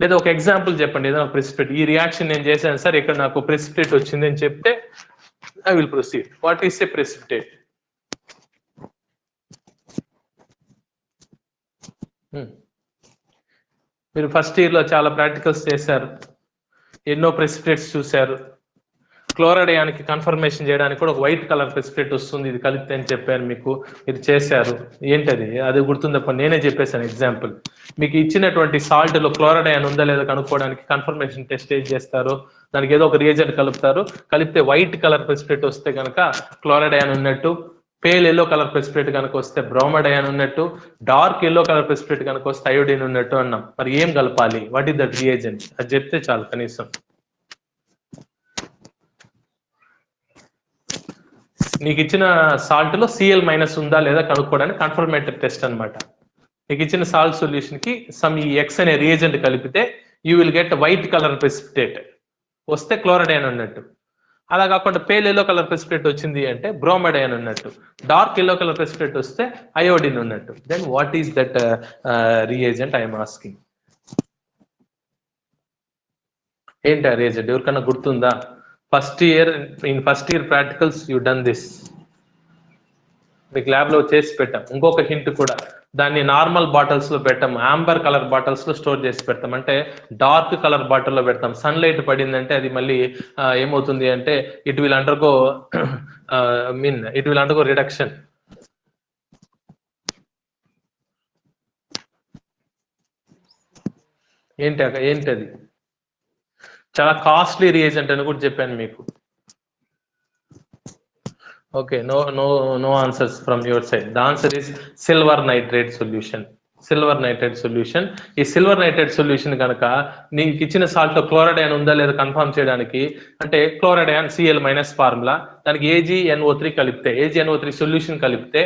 S1: లేదా ఒక ఎగ్జాంపుల్ చెప్పండి ఏదైనా ప్రెసిపిటేట్. ఈ రియాక్షన్ నేను చేశాను సార్, ఇక్కడ నాకు ప్రెసిపిటేట్ వచ్చింది అని చెప్తే I will proceed. What is a precipitate? మీరు ఫస్ట్ ఇయర్ లో చాలా ప్రాక్టికల్స్ చేశారు, ఎన్నో ప్రెసిపిటేట్స్ చూశారు. క్లోరైడ్ అయానికి కన్ఫర్మేషన్ చేయడానికి కూడా ఒక వైట్ కలర్ ప్రెసిపిటేట్ వస్తుంది, ఇది కలిపితే అని చెప్పాను మీకు, మీరు చేశారు. ఏంటది? అది గుర్తుందప్ప, నేనే చెప్పేశాను ఎగ్జాంపుల్. మీకు ఇచ్చినటువంటి సాల్ట్ లో క్లోరైడ్ అయాన్ ఉందా లేదా కనుక్కోవడానికి కన్ఫర్మేషన్ టెస్ట్ ఏం చేస్తారు, దానికి ఏదో ఒక రియేజెంట్ కలుపుతారు. కలిపితే వైట్ కలర్ ప్రెసిపిటేట్ వస్తే కనుక క్లోరైడ్ అయాన్ ఉన్నట్టు, పేల్ ఎల్లో కలర్ ప్రెసిపిటేట్ కనుక వస్తే బ్రోమైడ్ అయాన్ ఉన్నట్టు, డార్క్ ఎల్లో కలర్ ప్రెసిపిటేట్ కనుక వస్తే అయోడిన్ ఉన్నట్టు అన్నాం. మరి ఏం కలపాలి, వాట్ ఈస్ దట్ రియేజెంట్, అది చెప్తే చాలు కనీసం. నీకు ఇచ్చిన సాల్ట్ లో సిఎల్ మైనస్ ఉందా లేదా కనుక్కోవడానికి కన్ఫర్మేటరీ టెస్ట్ అనమాట. నీకు ఇచ్చిన సాల్ట్ సొల్యూషన్ కి సమ్ ఈ ఎక్స్ అనే రియేజెంట్ కలిపితే you will get white colour precipitate, వస్తే క్లోరైడ్ అయాన్ ఉన్నట్టు. అలా కాకుండా పేల్ ఎల్లో కలర్ ప్రెసిపిటేట్ వచ్చింది అంటే బ్రోమైడ్ అయాన్ ఉన్నట్టు, డార్క్ ఎల్లో కలర్ ప్రెసిపిటేట్ వస్తే అయోడిన్ ఉన్నట్టు. Then what is that reagent I'm asking. ఏంటి ఆ రియేజెంట్ ఎవరికన్నా గుర్తుందా? First year practicals you done this, మీకు ల్యాబ్ లో చేసి పెట్టాం. ఇంకొక హింట్ కూడా, దాన్ని నార్మల్ బాటిల్స్ లో పెట్టాం, ఆంబర్ కలర్ బాటిల్స్ లో స్టోర్ చేసి పెడతాం. అంటే డార్క్ కలర్ బాటిల్ లో పెడతాం. సన్లైట్ పడిందంటే అది మళ్ళీ ఏమవుతుంది అంటే ఇట్ విల్ అండర్గో రిడక్షన్. ఏంటది? చాలా కాస్ట్లీ రియేజెంట్ అని కూడా చెప్పాను మీకు. Okay, no answers from your side. The answer is silver nitrate solution. Silver nitrate solution. ఈ సిల్వర్ నైట్రేట్ సొల్యూషన్ కనుక నీకు ఇచ్చిన సాల్ట్ లో క్లోరైడ్ అయాన్ ఉందా లేదా కన్ఫర్మ్ చేయడానికి, అంటే chloride ion Cl minus formula, దానికి AgNO3 కలిపితే, AgNO3 సొల్యూషన్ కలిపితే,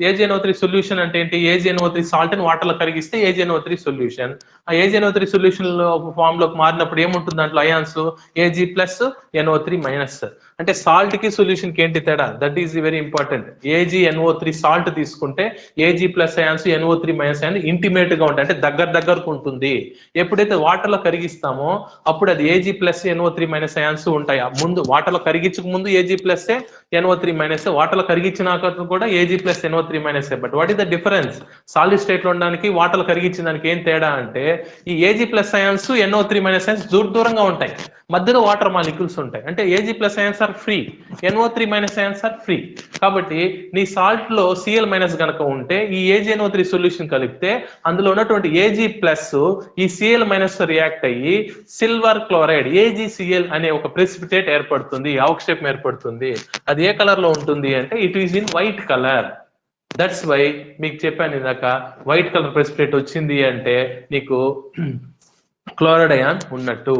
S1: AgNO3 సొల్యూషన్ అంటే ఏంటి, AgNO3 సాల్ట్ ని వాటర్ లో కరిగిస్తే AgNO3 సొల్యూషన్. ఆ AgNO3 సొల్యూషన్ లో ఫామ్ లోకి మారినప్పుడు ఏముంటుంది దాంట్లో ions, Ag plus NO3 minus. అంటే సాల్ట్ కి సొల్యూషన్ కి ఏంటి తేడా, that is very important. AgNO3 salt తీసుకుంటే Ag plus ions NO3 minus ions intimate గా ఉంటాయి, అంటే దగ్గరకు ఉంటుంది. ఎప్పుడైతే వాటర్ లో కరిగిస్తామో అప్పుడు అది Ag plus NO3 minus ions ఉంటాయి. ముందు వాటర్ లో కరిగించక ముందు Ag plus NO3 minus, water లో కరిగించినాక కూడా Ag plus NO3 minus. But what is the difference, solid state లో ఉండడానికి వాటర్ లో కరిగించిన దానికి ఏం తేడా అంటే, ఈ Ag plus ions NO3 minus ions దూరంగా ఉంటాయి, మధ్యలో వాటర్ మాలిక్యూల్స్ ఉంటాయి. అంటే Ag plus ions are free, NO3 minus ions are free. కాబట్టి నీ సాల్ట్ లో Cl మైనస్ గనక ఉంటే ఈ AgNO3 సొల్యూషన్ కలిపితే అందులో ఉన్నటువంటి Ag ప్లస్ ఈ Cl మైనస్ రియాక్ట్ అయ్యి సిల్వర్ క్లోరైడ్ AgCl అనే ఒక ప్రెసిపిటేట్ ఏర్పడుతుంది, అవక్షేపం ఏర్పడుతుంది. అది ఏ కలర్ లో ఉంటుంది అంటే it is in white colour. That's why మీకు చెప్పాను ఇందాక, వైట్ కలర్ ప్రెసిపిటేట్ వచ్చింది అంటే నీకు క్లోరైడ్ అయాన్ ఉన్నట్టు.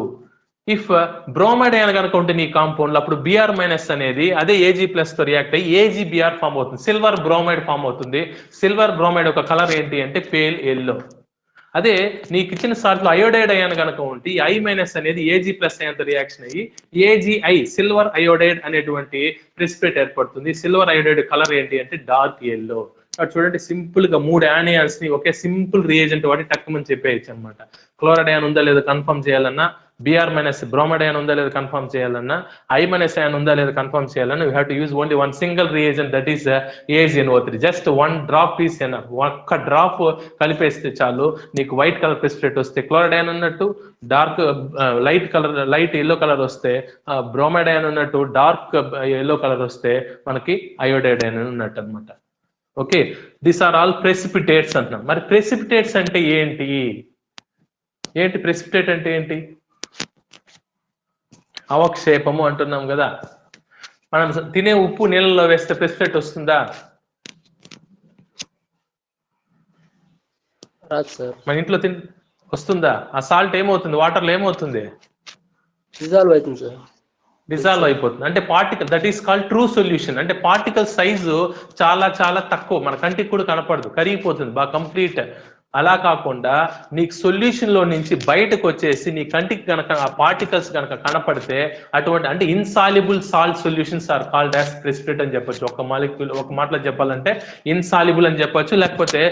S1: ఇఫ్ బ్రోమైడ్ అయాన్ కనుక ఉంటే నీ కాంపౌండ్ లో అప్పుడు Br మైనస్ అనేది అదే Ag ప్లస్ తో రియాక్ట్ అయ్యి AgBr ఫామ్ అవుతుంది, సిల్వర్ బ్రోమైడ్ ఫామ్ అవుతుంది. సిల్వర్ బ్రోమైడ్ ఒక కలర్ ఏంటి అంటే పేల్ ఎల్లో. అదే నీకు ఇచ్చిన సాల్ట్ లో అయోడైడ్ అయాన్ కనుక ఉంటే I మైనస్ అనేది Ag ప్లస్ అయాన్తో రియాక్షన్ అయ్యి AgI సిల్వర్ అయోడైడ్ అనేటువంటి ప్రెసిపిటేట్ ఏర్పడుతుంది. సిల్వర్ అయోడైడ్ కలర్ ఏంటి అంటే డార్క్ ఎల్లో. చూడండి సింపుల్ గా 3 యానియాన్స్ ని ఒకే సింపుల్ రియేజెంట్ వాటి టక్కుమని చెప్పేయచ్చు అనమాట. క్లోరైడ్ అయాన్ ఉందా లేదా కన్ఫర్మ్ చేయాలన్నా, Br మైనస్ బ్రోమైడ్ అయాన్ ఉందా లేదా కన్ఫర్మ్ చేయాలన్నా, I మైనస్ అయాన్ ఉందా లేదా కన్ఫర్మ్ చేయాలన్నా, you have to use only one single reagent, that is AgNO3. Just 1 drop is enough. ఒక్క డ్రాప్ కలిపేస్తే చాలు నీకు వైట్ కలర్ ప్రెసిపిటేట్ వస్తే క్లోరైడ్ అయాన్ ఉన్నట్టు, dark light colour light yellow colour వస్తే బ్రోమైడ్ అయాన్ ఉన్నట్టు, డార్క్ ఎల్లో కలర్ వస్తే మనకి అయోడైడ్ అయాన్ ఉన్నట్టు అనమాట. Okay, these are all precipitates అంటున్నాం. మరి ప్రెసిపిటేట్స్ అంటే ఏంటి, ప్రెసిపిటేట్ అంటే ఏంటి, అవక్షేపము అంటున్నాం కదా. మనం తినే ఉప్పు నీళ్ళలో వేస్తే ప్రెసిపిటేట్ వస్తుందా, మన ఇంట్లో వస్తుందా? ఆ సాల్ట్ ఏమవుతుంది, వాటర్ లో ఏమవుతుంది,
S2: డిజాల్వ్ అవుతుంది సార్,
S1: డిజాల్వ్ అయిపోతుంది. అంటే particle, that is called true solution. అంటే పార్టికల్ సైజు చాలా చాలా తక్కువ, మన కంటికి కూడా కనపడదు, కరిగిపోతుంది బాగా కంప్లీట్. అలా కాకుండా నీకు సొల్యూషన్ లో నుంచి బయటకు వచ్చేసి నీ కంటికి కనుక ఆ పార్టికల్స్ కనుక కనపడితే అటువంటి, అంటే insoluble salt solutions are called as precipitate అని చెప్పొచ్చు. ఒక మాలిక్యూల్ ఒక మాటలో చెప్పాలంటే ఇన్సాల్యుబుల్ అని చెప్పొచ్చు, లేకపోతే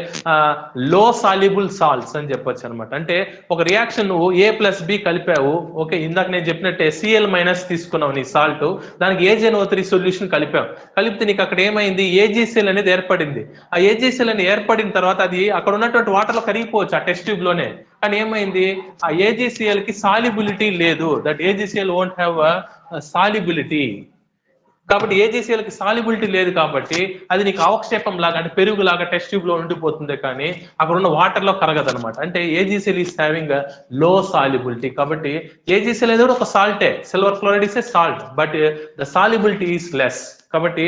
S1: లో సాల్యుబుల్ సాల్ట్స్ అని చెప్పొచ్చు అనమాట. అంటే ఒక రియాక్షన్ నువ్వు A ప్లస్ B కలిపావు, ఓకే, ఇందాక నేను చెప్పినట్టే Cl మైనస్ తీసుకున్నావు నీ సాల్ట్, దానికి AgNO3 సొల్యూషన్ కలిపావు, కలిపితే నీకు అక్కడ ఏమైంది, AgCl అనేది ఏర్పడింది. ఆ AgCl అని ఏర్పడిన తర్వాత అది అక్కడ ఉన్నటువంటి వాటర్ లో కరిగిపోవచ్చు ఆ టెస్ట్ ట్యూబ్ లోనే, కానీ ఏమైంది, ఆ AgCl కి సాల్యుబిలిటీ లేదు, that AgCl won't have solubility. కాబట్టి AgCl కి సాల్యుబిలిటీ లేదు కాబట్టి అది నీకు అవక్షేపం లాగా, అంటే పెరుగు లాగా టెస్ట్ ట్యూబ్ లో ఉండిపోతుంది, కానీ అక్కడ ఉన్న వాటర్ లో కరగదు అనమాట. అంటే AgCl is having low solubility. కాబట్టి AgCl అనేది ఒక సాల్టే, silver chloride is a salt, but the solubility is less. కాబట్టి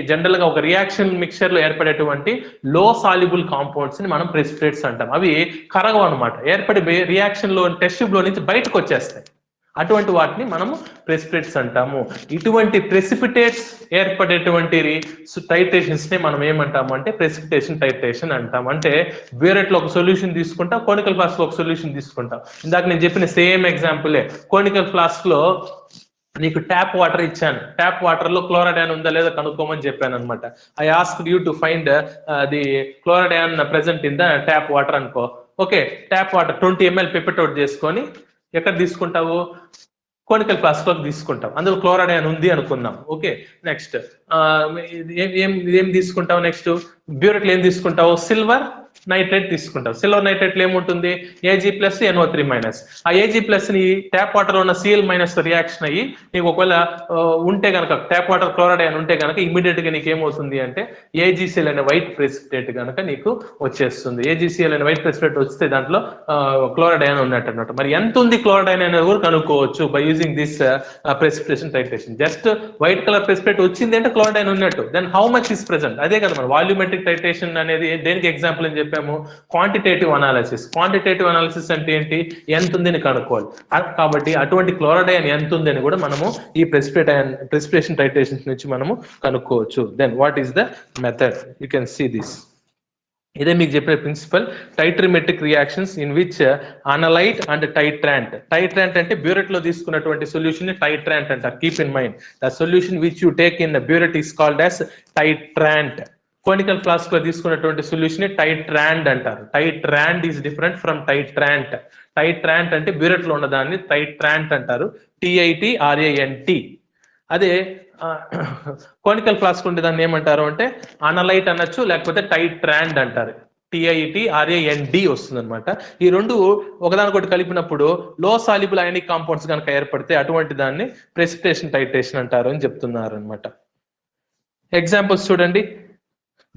S1: జనరల్ గా ఒక రియాక్షన్ మిక్చర్ లో ఏర్పడేటువంటి లో సాల్యుబుల్ కాంపౌండ్స్ ని మనం ప్రెసిపిటేట్స్ అంటాం. అవి కరగవు అనమాట, ఏర్పడి రియాక్షన్ లో టెస్ట్ ట్యూబ్ లో నుంచి బయటకు వచ్చేస్తాయి. అటువంటి వాటిని మనము ప్రెసిపిటేట్స్ అంటాము. ఇటువంటి ప్రెసిపిటేట్స్ ఏర్పడేటువంటి టైట్రేషన్స్ ని మనం ఏమంటాము అంటే ప్రెసిపిటేషన్ టైట్రేషన్ అంటాం. అంటే బ్యూరెట్ లో ఒక సొల్యూషన్ తీసుకుంటాం, కోనికల్ ఫ్లాస్క్ లో ఒక సొల్యూషన్ తీసుకుంటాం. ఇందాక నేను చెప్పిన సేమ్ ఎగ్జాంపులే. కోనికల్ ఫ్లాస్క్ లో నీకు ట్యాప్ వాటర్ ఇచ్చాను, ట్యాప్ వాటర్ లో క్లోరైడ్ అయాన్ ఉందా లేదా కనుక్కోమని చెప్పాను అనమాట. I asked you to find the chloride ion present in the tap water అనుకో. Okay, tap water 20 ml pipette out చేసుకొని ఎక్కడ తీసుకుంటావు, కోనికల్ ఫ్లాస్క్ లోకి తీసుకుంటాం, అందులో క్లోరైడ్ అయాన్ ఉంది అనుకుందాం. ఓకే, నెక్స్ట్ ఏం తీసుకుంటావు, నెక్స్ట్ బ్యూరెట్ లో ఏం తీసుకుంటావు, సిల్వర్ నైట్రేట్ తీసుకుంటావు. సిల్వర్ నైట్రేట్ లో ఏముంటుంది, Ag ప్లస్ NO3 మైనస్. ఆ Ag ప్లస్ ని ట్యాప్ వాటర్ లో ఉన్న Cl మైనస్ రియాక్షన్ అయ్యి నీకు ఒకవేళ ఉంటే కనుక ట్యాప్ వాటర్ క్లోరైడ్ అయాన్ ఉంటే కనుక ఇమీడియట్ గా నీకు ఏమవుతుంది అంటే AgCl అనే వైట్ ప్రెసిపిటేట్ కనుక నీకు వచ్చేస్తుంది. AgCl అనే వైట్ ప్రెసిపిటేట్ వస్తే దాంట్లో క్లోరైడ్ అయాన్ ఉన్నట్టు అన్నమాట. మరి ఎంత ఉంది క్లోరైడ్ అయాన్ అనేది కూడా కనుక్కోవచ్చు by using this precipitation titration. Just white colour precipitate వచ్చింది అంటే క్లోరైడ్ అయాన్ ఉన్నట్టు. Then how much is present, అదే కదా మన వాల్యూమెట్రిక్ టైట్రేషన్ అనేది దేనికి ఎగ్జాంపుల్ అని చెప్పాము? Quantitative analysis. క్వాంటిటేటివ్ అనాలిసిస్ అంటే ఏంటి? ఎంత ఉందని కనుక్కోవాలి. కాబట్టి అటువంటి క్లోరైడ్ ఎంత ఉందని కూడా మనము ఈ ప్రెసిపిటేషన్ టైట్రేషన్స్ నుంచి మనము కనుక్కోవచ్చు. Then what is the method? You can see this. ఇదే మీకు చెప్పిన principle. Titrimetric reactions in which analyte and titrant. Titrant అంటే బ్యూరెట్ లో తీసుకున్నటువంటి సొల్యూషన్ ని టైట్రాంట్ అంటారు. Keep in mind the solution which you take in burette is called as titrant. Conical flask లో తీసుకున్నటువంటి సొల్యూషన్ ని టైట్రాండ్ అంటారు. Titrand is different from titrant. Titrant అంటే బ్యూరెట్ లో ఉన్నదాన్ని టైట్రాంట్ అంటారు. TITRANT. అదే కోనికల్ ఫ్లాస్క్ ఉండే దాన్ని ఏమంటారు అంటే అనలైట్ అనొచ్చు, లేకపోతే టైట్రాండ్ అంటారు. TITRAND వస్తుంది అనమాట. ఈ రెండు ఒకదానికొకటి కలిపినప్పుడు లో సాల్యుబుల్ అయానిక్ కాంపౌండ్స్ కనుక ఏర్పడితే అటువంటి దాన్ని ప్రెసిపిటేషన్ టైట్రేషన్ అంటారు అని చెప్తున్నారు అనమాట. ఎగ్జాంపుల్స్ చూడండి.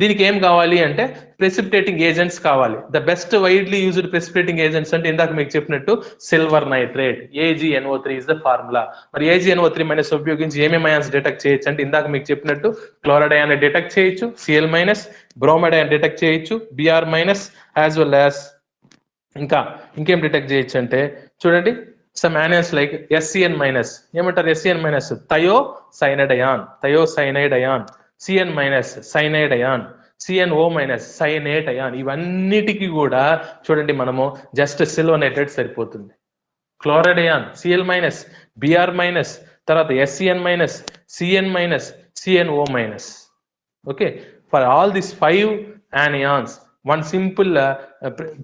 S1: దీనికి ఏం కావాలి అంటే ప్రెసిపిటేటింగ్ ఏజెంట్స్ కావాలి. The best widely used precipitating agents అంటే ఇందాక మీకు చెప్పినట్టు silver nitrate, AgNO3 is the formula. మరి AgNO3 మైనస్ ఉపయోగించి ఏమేమి అయాన్స్ డిటెక్ట్ చేయొచ్చు అంటే ఇందాక మీకు చెప్పినట్టు క్లోరైడ్ అయాన్ డిటెక్ట్ చేయొచ్చు, Cl minus, bromide ion detect చేయొచ్చు, Br minus, as well as ఇంకేం డిటెక్ట్ చేయొచ్చు అంటే చూడండి, some anions like SCN minus. ఏమంటారు SCN minus? Thiocyanide ion. Cn minus cyanide ion, CnO minus cyanate ion. ఇవన్నిటికీ కూడా చూడండి మనము జస్ట్ సిల్వర్ నైట్రేట్ సరిపోతుంది. Chloride ion Cl minus, Br minus, తర్వాత SCN minus, Cn minus, CnO minus. Okay, for all this 5 anions one simple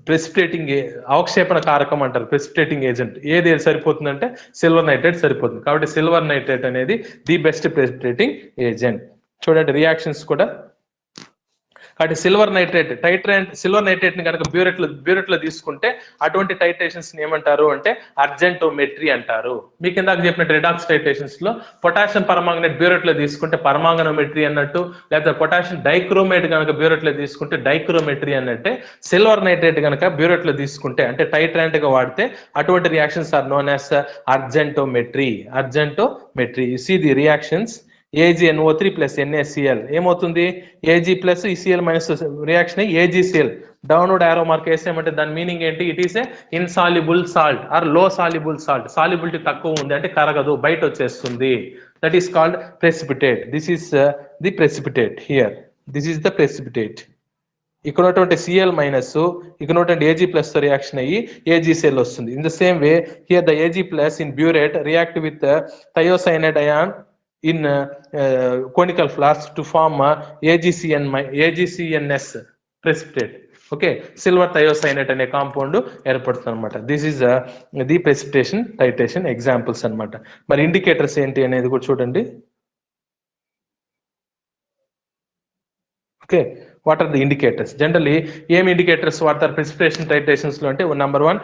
S1: precipitating అవక్షేపణ కారకం అంటారు. Precipitating agent ఏది సరిపోతుందంటే silver nitrate సరిపోతుంది. కాబట్టి సిల్వర్ నైట్రేట్ అనేది ది బెస్ట్ ప్రెసిపిటేటింగ్ ఏజెంట్. చూడండి reactions కూడా. కాబట్టి సిల్వర్ నైట్రేట్ ని కనుక బ్యూరెట్ లో తీసుకుంటే అటువంటి టైట్రేషన్స్ ని ఏమంటారు అంటే అర్జెంటోమెట్రీ అంటారు. మీకు ఇందాక చెప్పినట్టు రిడాక్స్ టైట్రేషన్స్ లో పొటాషియం పరమాంగనేట్ బ్యూరెట్ లో తీసుకుంటే పరమాంగనోమెట్రీ అన్నట్టు, లేకపోతే పొటాషియం డైక్రోమేట్ కనుక బ్యూరెట్ లో తీసుకుంటే డైక్రోమెట్రీ అన్నట్టే. సిల్వర్ నైట్రేట్ కనుక బ్యూరెట్ లో తీసుకుంటే అంటే టైట్రాంట్ గా వాడితే అటువంటి reactions are known as argentometry. You see the reactions. AgNO3 plus NaCl ఏమవుతుంది? Ag plus Cl minus reaction AgCl. Downward arrow mark వేసామంటే దాని మీనింగ్ ఏంటి? It is a insoluble salt or low soluble salt. Solubility తక్కువ ఉంది అంటే కరగదు, బయట వచ్చేస్తుంది. That is called precipitate. This is the precipitate here. This is the precipitate. ఇక్కడ ఉన్నటువంటి Cl మైనస్ ఇక్కడ ఉన్నటువంటి Ag ప్లస్ తో రియాక్షన్ అయ్యి AgCl వస్తుంది. In the same way here the Ag plus in burette react with thiocyanide ion in conical flask to form AgCNS precipitate. Okay, silver thiocyanate అనే compound ఏర్పడుతుంది అనమాట. This is the precipitation titration examples అనమాట. మరి indicators ఏంటి అనేది కూడా చూడండి. Okay, what are the indicators? Generally ఏం ఇండికేటర్స్ వాడతారు ప్రెసిపిటేషన్ టైట్రేషన్స్ లో అంటే నెంబర్ 1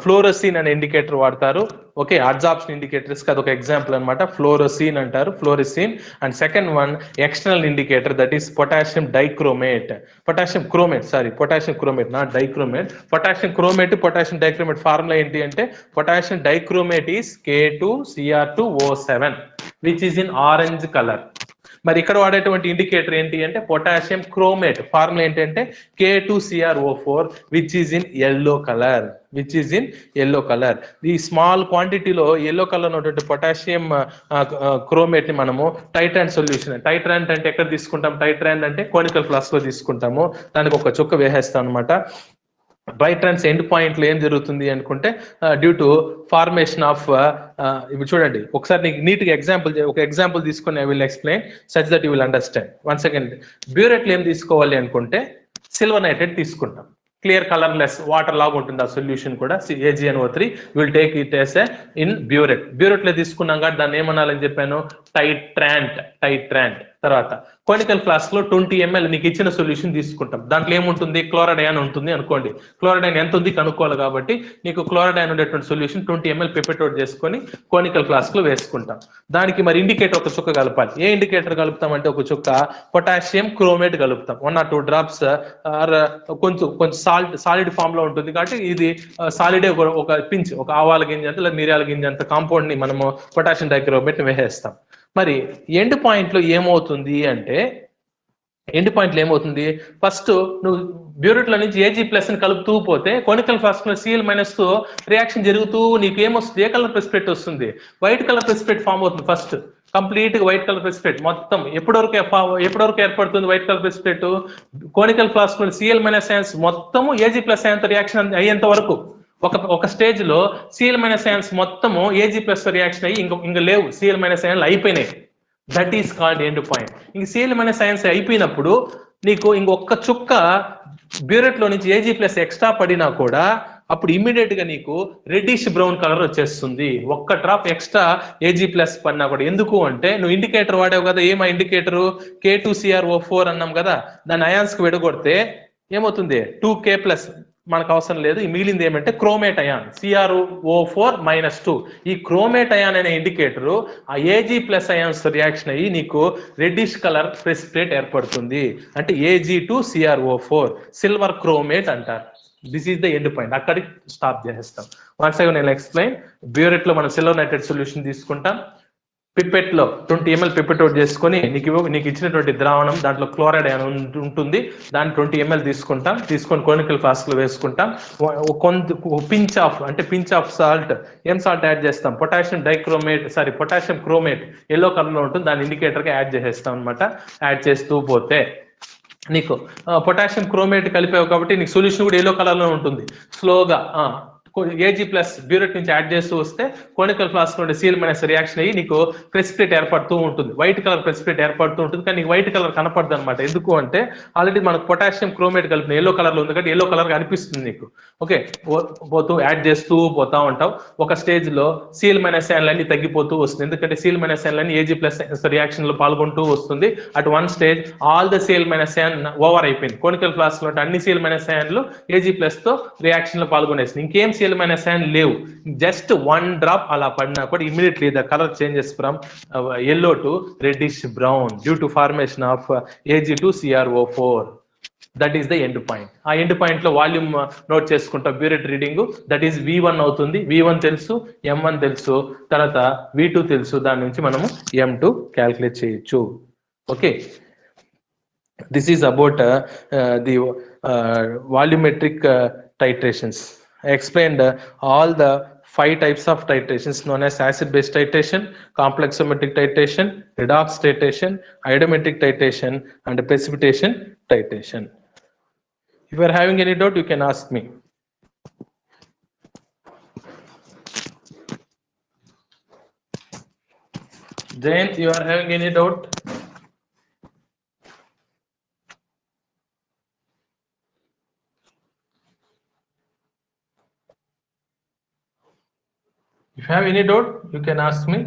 S1: ఫ్లోరోసిన్ అనే ఇండికేటర్ వాడతారు. ఓకే, అబ్జార్ప్షన్ ఇండికేటర్స్ కి అదొక ఎగ్జాంపుల్ అనమాట. ఫ్లోరోసిన్ అంటారు, fluorescein. And second one external indicator, that is potassium dichromate. Potassium chromate not dichromate. Potassium chromate, potassium dichromate formula ఏంటి అంటే potassium dichromate is K2Cr2O7 which is in orange colour. మరి ఇక్కడ వాడేటువంటి indicator ఏంటి అంటే potassium chromate formula ఏంటంటే K2CrO4 which is in yellow colour. ఈ small క్వాంటిటీలో ఎల్లో కలర్ ఉన్నటువంటి పొటాషియం క్రోమేట్ ని మనము టైట్రాంట్ సొల్యూషన్. టైట్రాంట్ అంటే ఎక్కడ తీసుకుంటాం? టైట్రాంట్ అంటే కోనికల్ ఫ్లాస్క్ లో తీసుకుంటాము. దానికి ఒక చుక్క వేసేస్తాం అనమాట. టైట్రాన్స్ ఎండ్ పాయింట్ లో ఏం జరుగుతుంది అనుకుంటే డ్యూ టు ఫార్మేషన్ ఆఫ్ ఇప్పుడు చూడండి ఒకసారి నీకు నీట్ గా ఒక ఎగ్జాంపుల్ తీసుకొని I will explain such that you will understand. One second. Burette లో ఏం తీసుకోవాలి అనుకుంటే సిల్వర్ నైట్రేట్ తీసుకుంటాం. క్లియర్ కలర్లెస్ వాటర్ లాగా ఉంటుంది ఆ సొల్యూషన్ కూడా. AgNO3 will take it as in burette లో తీసుకున్నాం కాబట్టి దాన్ని ఏమనాలని చెప్పాను? టైట్రాంట్. తర్వాత కోనికల్ ఫ్లాస్క్ లో 20 ml నీకు ఇచ్చిన సొల్యూషన్ తీసుకుంటాం. దాంట్లో ఏముంటుంది? క్లోరైడ్ అయాన్ ఉంటుంది అనుకోండి. క్లోరైడ్ అయాన్ ఎంత ఉంది కనుక్కోవాలి కాబట్టి నీకు క్లోరైడ్ అయాన్ ఉండేటువంటి సొల్యూషన్ 20 ml పిపెటోట్ చేసుకొని కోనికల్ ఫ్లాస్క్ లో వేసుకుంటాం. దానికి మరి ఇండికేటర్ ఒక చుక్క కలపాలి. ఏ ఇండికేటర్ కలుపుతాం అంటే ఒక చుక్క పొటాషియం క్రోమేట్ కలుపుతాం. 1 or 2 drops ఆర్ కొంచెం సాలిడ్ ఫామ్ లో ఉంటుంది కాబట్టి ఇది సాలిడే ఒక పించ్, ఒక ఆవాల గింజ అంత లేదా మిరియాల గింజ అంత కాంపౌండ్ ని మనము పొటాషియం డైక్రోమేట్ ని వేసేస్తాం. మరి ఎండ్ పాయింట్ లో ఏమవుతుంది అంటే ఎండ్ పాయింట్లో ఏమవుతుంది, ఫస్ట్ నువ్వు బ్యూరెట్లో నుంచి ఏజీ ప్లస్ ని కలుపుతూ పోతే కోనికల్ ఫ్లాస్క్ లో సిఎల్ మైనస్ తో రియాక్షన్ జరుగుతూ నీకు ఏమొస్తుంది, ఏ కలర్ ప్రెసిపిటేట్ వస్తుంది, వైట్ కలర్ ప్రెసిపిటేట్ ఫామ్ అవుతుంది. ఫస్ట్ కంప్లీట్ గా వైట్ కలర్ ప్రెసిపిటేట్ మొత్తం ఎప్పటివరకు ఏర్పడుతుంది white colour precipitate, conical flask లో సిఎల్ మైనస్ అయాన్స్ మొత్తము ఏజీ ప్లస్ అయాన్స్ రియాక్షన్ అయ్యేంత వరకు. ఒక స్టేజ్ లో సిఎల్ మైనస్ అయాన్స్ మొత్తము ఏజీ ప్లస్ రియాక్షన్ అయ్యి ఇంకా లేవు, సిఎల్ మైనస్ అయాన్లు అయిపోయినాయి. That is called end point. ఇంక సిఎల్ మైనస్ అయాన్స్ అయిపోయినప్పుడు నీకు ఇంకొక చుక్క బ్యూరెట్ లో నుంచి ఏజీ ప్లస్ ఎక్స్ట్రా పడినా కూడా అప్పుడు ఇమ్మీడియట్ గా నీకు రెడ్డిష్ బ్రౌన్ కలర్ వచ్చేస్తుంది. ఒక్క డ్రాప్ ఎక్స్ట్రా ఏజీ ప్లస్ పడినా కూడా. ఎందుకు అంటే నువ్వు ఇండికేటర్ వాడావు కదా, ఏమా ఇండికేటర్ K2CrO4 అన్నాం కదా, దాన్ని అయాన్స్ కి విడగొడితే ఏమవుతుంది, 2K ప్లస్ మనకు అవసరం లేదు. ఈ మిగిలింది ఏమంటే క్రోమేట్ అయాన్ CrO4-2. ఈ క్రోమేట్ అయాన్ అనే ఇండికేటర్ ఆ ఏజీ ప్లస్ అయాన్స్ రియాక్షన్ అయ్యి నీకు రెడ్డిష్ కలర్ ప్రెసిపిటేట్ ఏర్పడుతుంది. అంటే Ag2CrO4 సిల్వర్ క్రోమేట్ అంటారు. This is the end point. అక్కడికి స్టాప్ చేసేస్తాం. వన్స్ అగైన్ నేను ఎక్స్ప్లెయిన్. బ్యూరెట్ లో మనం సిల్వర్ నైట్రేట్ సొల్యూషన్ తీసుకుంటాం. పిప్పెట్ లో 20 ml పిప్పెట్ అవుట్ చేసుకొని నీకు ఇచ్చినటువంటి ద్రావణం దాంట్లో క్లోరైడ్ అని ఉంటుంది, దాన్ని 20 ml తీసుకొని కోనికల్ ఫ్లాస్క్ లో వేసుకుంటాం. Pinch of salt. ఏం సాల్ట్ యాడ్ చేస్తాం, పొటాషియం క్రోమేట్ ఎల్లో కలర్ లో ఉంటుంది, దాని ఇండికేటర్ గా యాడ్ చేసేస్తాం అనమాట. యాడ్ చేస్తూ పోతే నీకు పొటాషియం క్రోమేట్ కలిపావు కాబట్టి నీకు సొల్యూషన్ కూడా ఎల్లో కలర్ లో ఉంటుంది. స్లోగా ఏజీ ప్లస్ బ్యూరెట్ నుంచి యాడ్ చేస్తూ వస్తే కోనికల్ ఫ్లాస్క్ నుండి సిఎల్ మైనస్ రియాక్షన్ అయ్యి నీకు ప్రెసిపిటేట్ ఏర్పడుతూ ఉంటుంది. వైట్ కలర్ ప్రెసిపిటేట్ ఏర్పడుతూ ఉంటుంది, కానీ నీకు వైట్ కలర్ కనపడదు అనమాట. ఎందుకు అంటే ఆల్రెడీ మనకు పొటాషియం క్రోమేట్ కలిపిన ఎల్లో కలర్ లో ఉంది కాబట్టి ఎల్లో కలర్ అనిపిస్తుంది నీకు. ఓకే, పోతూ యాడ్ చేస్తూ పోతా ఉంటావు. ఒక స్టేజ్ లో సిఎల్ మైనస్ అయాన్లు అన్ని తగ్గిపోతూ వస్తుంది, ఎందుకంటే సిఎల్ మైనస్ అయాన్లు అన్ని ఏజీ ప్లస్ రియాక్షన్ లో పాల్గొంటూ వస్తుంది. At one stage all the C L minus ion over అయిపోయింది. కోనికల్ ఫ్లాస్క్ లో అన్ని సిఎల్ మైనస్ అయాన్లు ఏజీ ప్లస్ తో రియాక్షన్ లో పాల్గొనేస్తుంది. ఇంకేం సిఎల్ మైనస్ అయాన్ లేవు. జస్ట్ 1 డ్రాప్ అలా పడినా కూడా immediately the colour changes from yellow to reddish brown due to formation of Ag2CrO4. That is the end point. ఆ ఎండ్ పాయింట్ లో వాల్యూమ్ నోట్ చేసుకుంటాం. Burette reading that is V1 అవుతుంది. V1 తెలుసు, M1 తెలుసు, తర్వాత V2 తెలుసు. దాని నుంచి మనము M2 క్యాల్కులేట్ చేయొచ్చు. Okay, this is about the volumetric titrations. I explained all the 5 types of titrations known as acid-base titration, complexometric titration, redox titration, iodometric titration, and precipitation titration. If you are having any doubt, you can ask me. Jayant, you are having any doubt? If you have any doubt, you can ask me.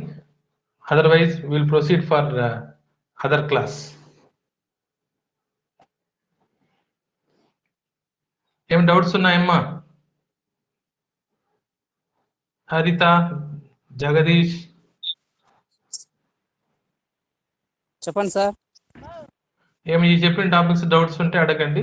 S1: Otherwise, we will proceed for other class. ఏం doubts ఉన్నాయమ్మా? హరిత, జగదీష్,
S3: చెప్పండి sir.
S1: ఏమి చెప్పిన topics doubts ఉంటే అడగండి.